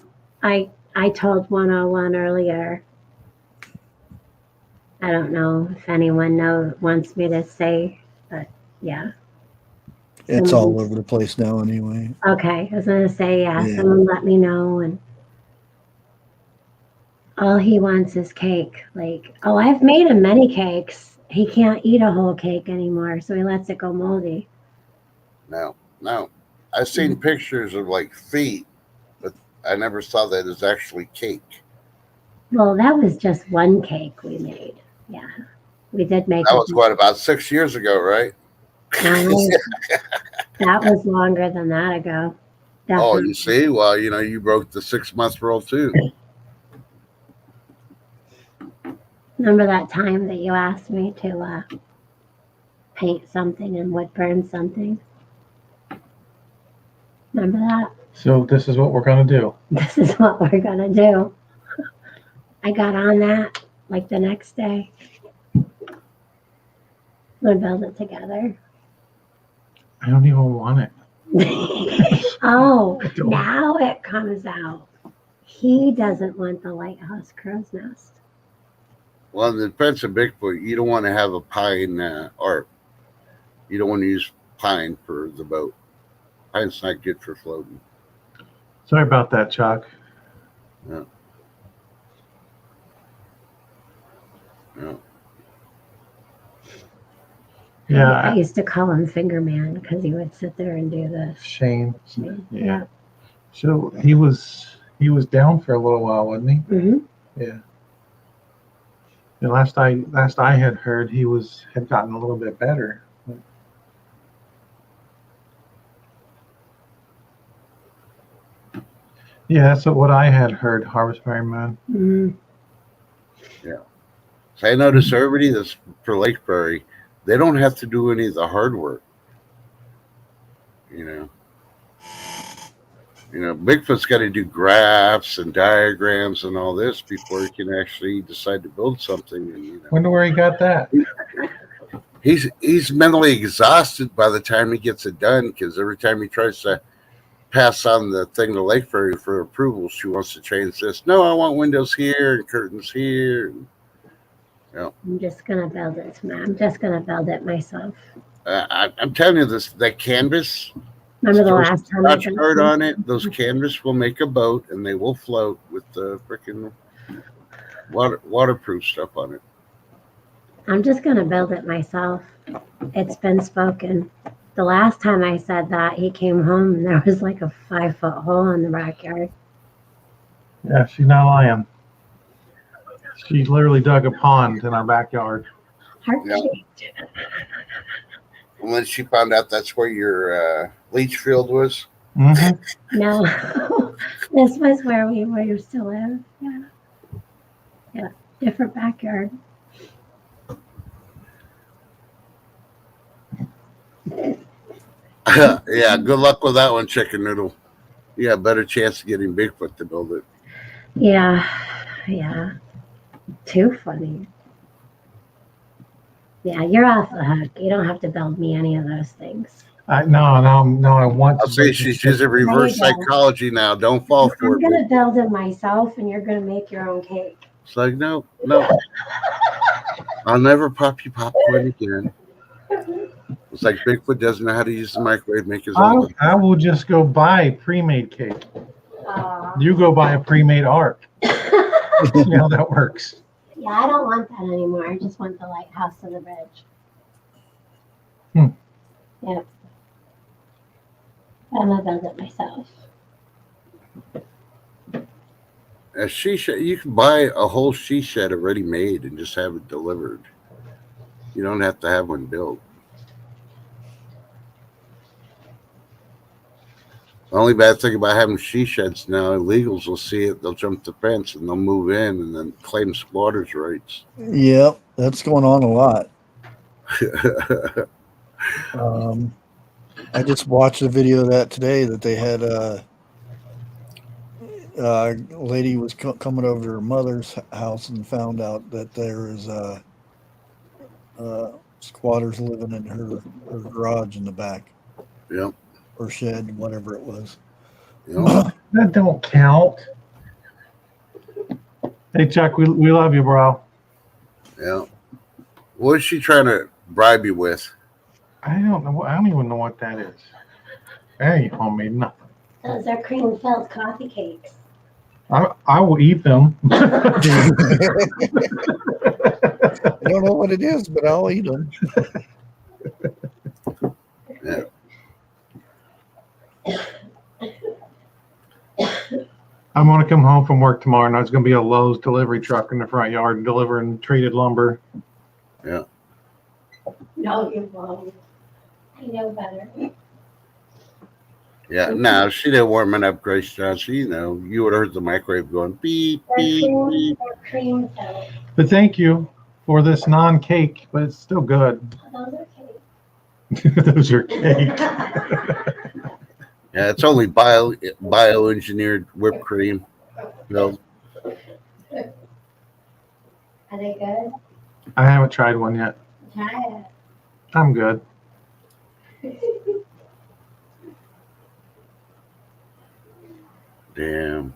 I told 101 earlier. I don't know if anyone wants me to say, but yeah. It's Someone- all over the place now anyway. Okay, I was gonna say Yeah. someone let me know, and all he wants is cake. Like, oh, I've made him many cakes. He can't eat a whole cake anymore, so he lets it go moldy. No. I've seen pictures of like feet, but I never saw that as actually cake. Well, that was just one cake we made. Yeah, we did make. That it. was what, about 6 years ago, right? No, that was longer than that ago. Oh, Definitely. you see? Well, you broke the 6-month rule too. Remember that time that you asked me to paint something and wood burn something? Remember that? So this is what we're gonna do. This is what we're gonna do. I got on that like the next day. We're gonna build it together. I don't even want it. Oh, I don't. now it comes out. He doesn't want the lighthouse crow's nest. Well, in the defense of Bigfoot, you don't want to have a pine or you don't want to use pine for the boat. Pine's not good for floating. Sorry about that, Chuck. No. Yeah, I used to call him Finger Man because he would sit there and do this. Shane. Yeah. So he was down for a little while, wasn't he? Hmm. Yeah. And last I had heard, he had gotten a little bit better. Yeah, that's what I had heard. Harvest Merry Moon. Hmm. So I notice everybody that's for Lake Prairie, they don't have to do any of the hard work. Bigfoot's got to do graphs and diagrams and all this before he can actually decide to build something. And Wonder where he got that. he's mentally exhausted by the time he gets it done, because every time he tries to pass on the thing to Lake Prairie for approval, she wants to change this. No, I want windows here and curtains here. I'm just gonna build it. I'm just gonna build it myself. I'm telling you this, that canvas, Remember the last time I Scotch built card it? on it, those canvas will make a boat and they will float with the freaking waterproof stuff on it. I'm just gonna build it myself. It's been spoken. The last time I said that, he came home and there was like a 5-foot hole in the backyard. Yeah, she's not lying. She literally dug a pond in our backyard. Heart-shaped. And when she found out that's where your leach field was, Mm-hmm. No, this was where we used to live. Yeah. Yeah, different backyard. yeah, good luck with that one, Chicken Noodle. You got a better chance of getting Bigfoot to build it. Yeah, yeah. Too funny. Yeah, you're off the hook. You don't have to build me any of those things. No, I want I'll to. say she's using reverse There you go. psychology now. Don't fall for I'm it. gonna build it myself, and you're gonna make your own cake. It's like, no. I'll never pop you popcorn again. It's like Bigfoot doesn't know how to use the microwave, make his own. I will just go buy pre-made cake. You go buy a pre-made ark. See how that works. Yeah, I don't want that anymore. I just want the lighthouse and the bridge. Yep. I'm gonna build it myself. A she shed, you can buy a whole she shed already made and just have it delivered. You don't have to have one built. The only bad thing about having she sheds now, illegals will see it, they'll jump the fence and they'll move in and then claim squatters' rights. Yep, that's going on a lot. I just watched a video of that today that they had a lady was coming over to her mother's house and found out that there is squatters living in her garage in the back. Yep. Or shed, whatever it was. Yep. That don't count. Hey, Chuck, we love you, bro. Yeah. What is she trying to bribe you with? I don't know. I don't even know what that is. That ain't homemade nothing. Those are cream-filled coffee cakes. I will eat them. I don't know what it is, but I'll eat them. Yeah. I'm going to come home from work tomorrow, and there's going to be a Lowe's delivery truck in the front yard delivering treated lumber. Yeah. No, you won't. I know better. Yeah. No, she didn't warm it up, Grace Johnson. You know, you would have heard the microwave going beep, beep, beep. They're cream filled. But thank you for this non-cake, but it's still good. Those are cake. Those are cake. Yeah, it's only bioengineered whipped cream. No, Are they good? I haven't tried one yet. Try I'm good. it. damn.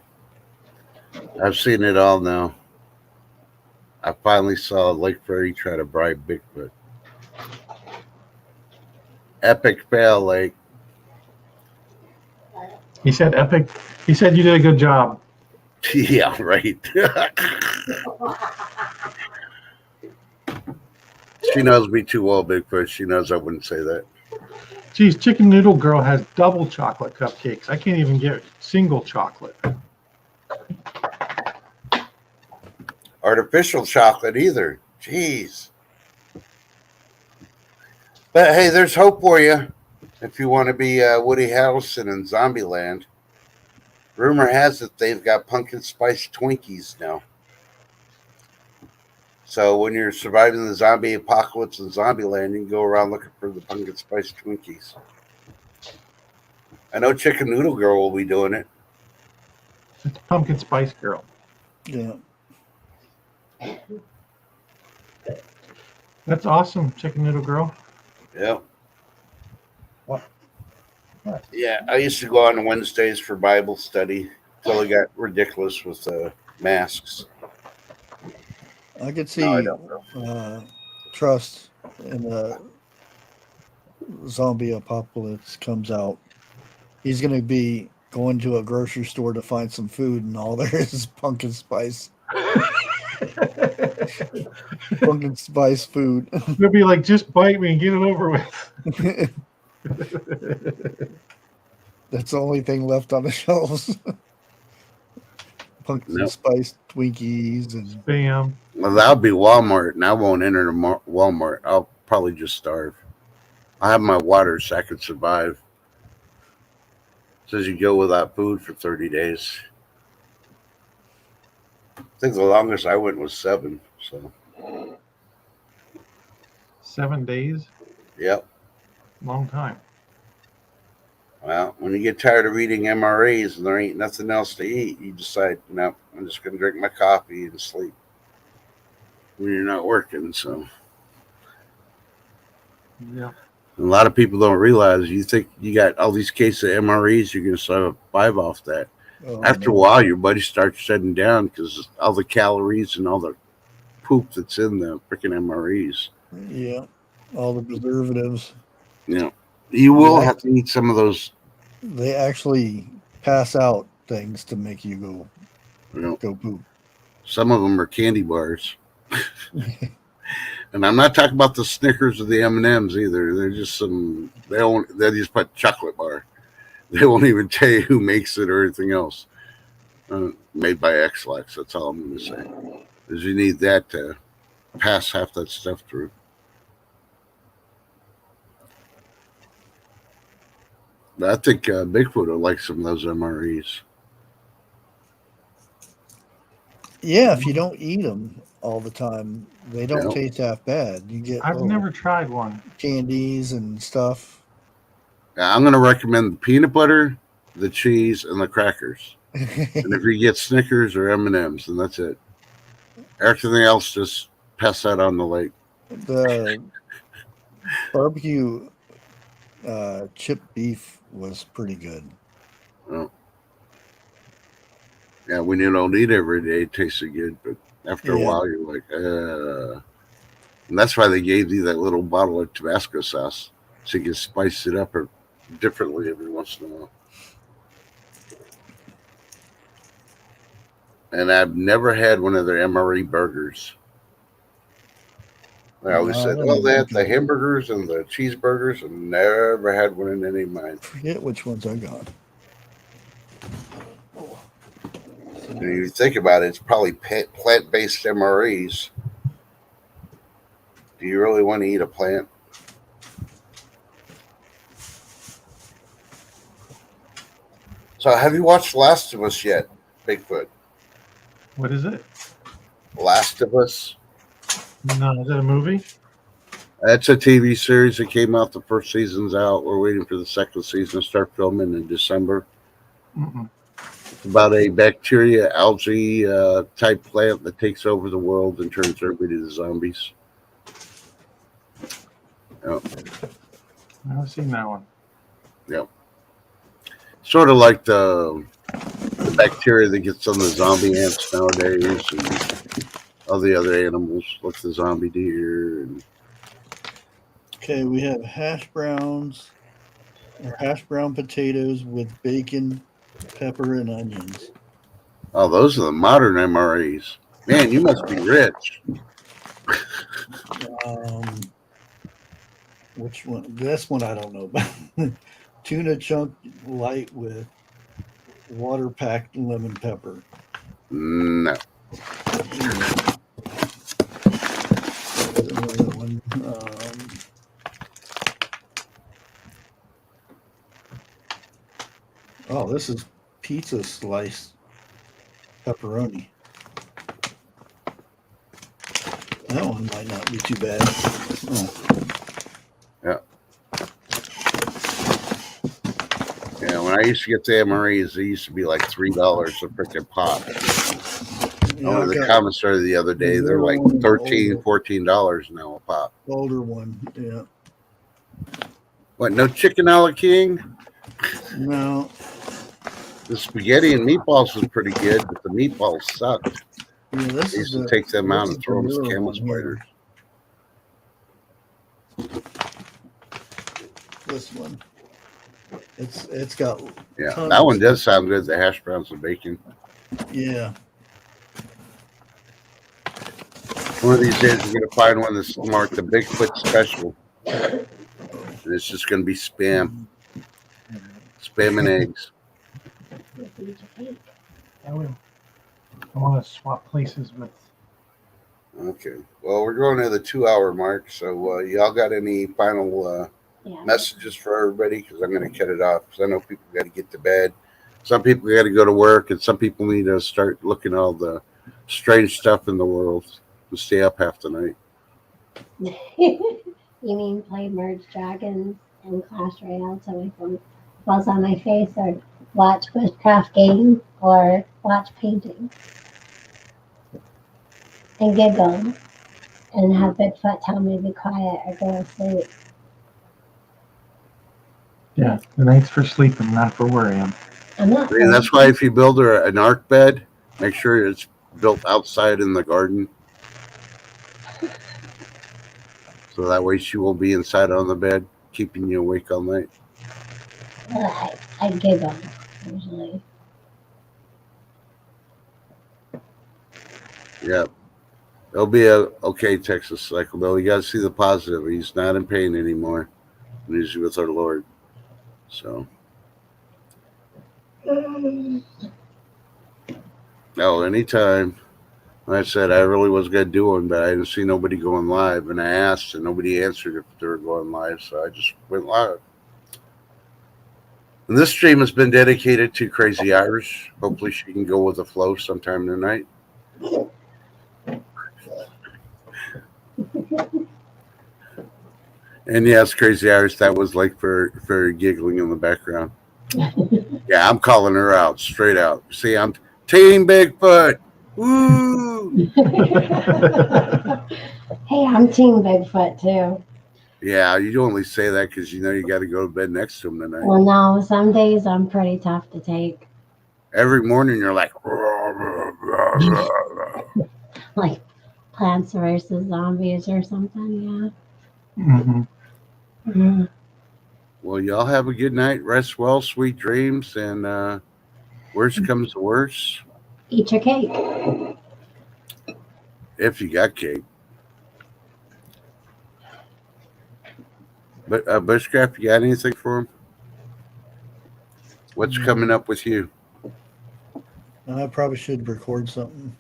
I've seen it all now. I finally saw Lake Prairie try to bribe Bigfoot. Epic fail, Lake. He said epic. He said you did a good job. Yeah, right. She knows me too well, Bigfoot. She knows I wouldn't say that. Geez, Chicken Noodle Girl has double chocolate cupcakes. I can't even get single chocolate. Artificial chocolate either. Jeez. But hey, there's hope for you if you want to be Woody Harrelson in Zombieland. Rumor has it they've got pumpkin spice Twinkies now. So when you're surviving the zombie apocalypse in Zombieland, you can go around looking for the pumpkin spice Twinkies. I know Chicken Noodle Girl will be doing it. It's Pumpkin Spice Girl. Yeah. That's awesome, Chicken Noodle Girl. Yeah. What? Yeah, I used to go on Wednesdays for Bible study until it got ridiculous with masks. I could see No, I don't know. Trust in the zombie apocalypse comes out. He's going to be going to a grocery store to find some food, and all there is pumpkin spice. Pumpkin spice food. It'll be like, just bite me and get it over with. That's the only thing left on the shelves. Pumpkin Nope. spice Twinkies and Bam. Well, that'll be Walmart, and I won't enter the Walmart. I'll probably just starve. I have my water so I can survive. Says you go without food for 30 days. I think the longest I went was 7. So, 7 days. yep. Long time. Well, when you get tired of eating MRAs and there ain't nothing else to eat, you decide, no, I'm just going to drink my coffee and sleep when you're not working. So, Yeah. a lot of people don't realize you think you got all these cases of MREs, you're going to survive off that. After a while, your body starts shutting down because all the calories and all the poop that's in the freaking MREs. yeah, all the preservatives. You know, you will Yeah. have to eat some of those. They actually pass out things to make you You know, go poop. some of them are candy bars, and I'm not talking about the Snickers or the M&Ms either. They're just some. They just put chocolate bar. They won't even tell you who makes it or anything else. Made by Xlax. That's all I'm going to say. Is you need that to pass half that stuff through. But I think Bigfoot will like some of those MREs. Yeah, if you don't eat them all the time, they don't Yep. taste half bad. You get I've little never tried one. candies and stuff. I'm going to recommend the peanut butter, the cheese, and the crackers. And if you get Snickers or M&Ms, then that's it. Everything else, just pass that on the lake. The barbecue chip beef was pretty good. Well, yeah, when you don't eat every day, it tasted good. But after a Yeah. while, you're like, And that's why they gave you that little bottle of Tabasco sauce. So you can spice it up or differently every once in a while. And I've never had one of their MRE burgers. I always No, I said, don't well, they had think the hamburgers and the cheeseburgers, and never had one in any of mine. forget which ones I got. And you think about it, it's probably plant-based MREs. Do you really want to eat a plant? So have you watched Last of Us yet, Bigfoot? What is it? Last of Us? No, is it a movie? That's a TV series that came out. The first season's out. We're waiting for the second season to start filming in December. Mm-mm. It's about a bacteria, algae type plant that takes over the world and turns everybody to zombies. Yep. I've never seen that one. Sort of like the bacteria that gets on the zombie ants nowadays and all the other animals, like the zombie deer. And Okay, we have hash browns or hash brown potatoes with bacon, pepper, and onions. oh, those are the modern MREs. Man, you must be rich. Which one? This one I don't know about. Tuna chunk light with water packed lemon pepper. No. Another one. Oh, this is pizza slice pepperoni. That one might not be too bad. Oh. Yeah, when I used to get the MREs, they used to be like $3 a freaking pop. Yeah, I went to the commissary the other day. They're like $13, $14 now a pop. older one, yeah. What, no chicken a la king? No, The spaghetti and meatballs was pretty good, but the meatballs sucked. yeah, this They is used to the, take them out this and is throw them the as newer camel one here. spiders. This one. It's got Yeah, tons that of one does sound good. The hash browns and bacon. yeah. One of these days, we're gonna find one that's marked the Bigfoot special, and it's just gonna be spam and eggs. I want to swap places with. Okay. Well, we're going to the 2-hour mark, so y'all got any final Yeah. messages for everybody? Because I'm going to cut it off because I know people got to get to bed. Some people got to go to work, and some people need to start looking at all the strange stuff in the world and stay up half the night. You mean play Merge Dragons and Clash Royale till my phone falls on my face, or watch Bushcraft game, or watch painting and giggle and have Bigfoot tell me to be quiet or go to sleep. Yeah, the night's for sleeping, not for worrying. I'm not. And that's why if you build an ark bed, make sure it's built outside in the garden. So that way she won't be inside on the bed, keeping you awake all night. I giggle usually. Yeah. It'll be okay, Texas Cycle Bill. You got to see the positive. He's not in pain anymore. And he's with our Lord. So. Oh, anytime. Like I said, I really was going to do one, but I didn't see nobody going live. And I asked, and nobody answered if they were going live. So I just went live. And this stream has been dedicated to Crazy Irish. Hopefully, she can go with the flow sometime tonight. And yes, Crazy Irish, that was like for giggling in the background. Yeah, I'm calling her out straight out. See, I'm Team Bigfoot. Woo! Hey, I'm Team Bigfoot too. Yeah, you only say that because you know you got to go to bed next to him tonight. Well, no, some days I'm pretty tough to take. Every morning you're like, Like Plants vs. Zombies or something, yeah. Mhm. Mhm. well, y'all have a good night. Rest well, sweet dreams, and worst comes to worst, Eat your cake. if you got cake. But Bushcraft, you got anything for him? What's coming up with you? I probably should record something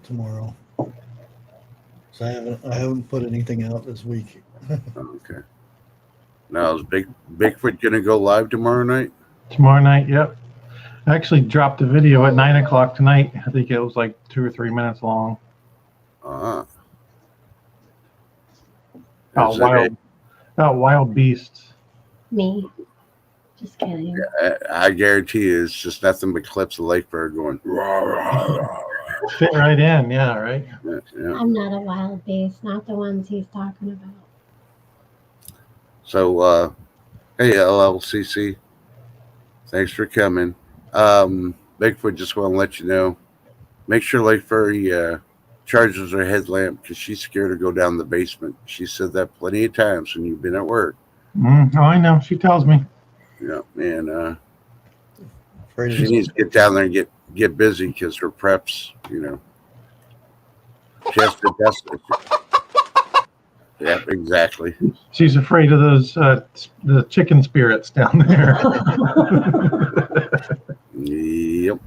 tomorrow. So I haven't put anything out this week. Okay. Now, is Bigfoot gonna go live tomorrow night? Tomorrow night, yep. I actually dropped a video at 9 o'clock tonight. I think it was like 2 or 3 minutes long. Uh-huh. About Is it wild beasts. Me. Just kidding. I guarantee you, it's just nothing but clips of Lake Bird going. Rah, rah, rah. Fit right in, yeah, right. Yeah. I'm not a wild beast, not the ones he's talking about. So, hey, LLCC, thanks for coming. Bigfoot, just want to let you know, make sure Lake Furry charges her headlamp because she's scared to go down the basement. She said that plenty of times when you've been at work. Oh, I know. She tells me. Yeah, and Afraid she needs to get down there and get busy because her preps, you know, she has to test it. Yeah, exactly. She's afraid of those the chicken spirits down there. Yep.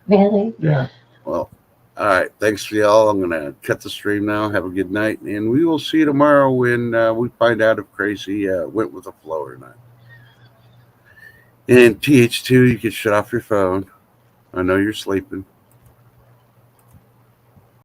Really? Yeah. Well, all right. Thanks for y'all. I'm going to cut the stream now. Have a good night. And we will see you tomorrow when we find out if Crazy went with the flow or not. And TH2, you can shut off your phone. I know you're sleeping.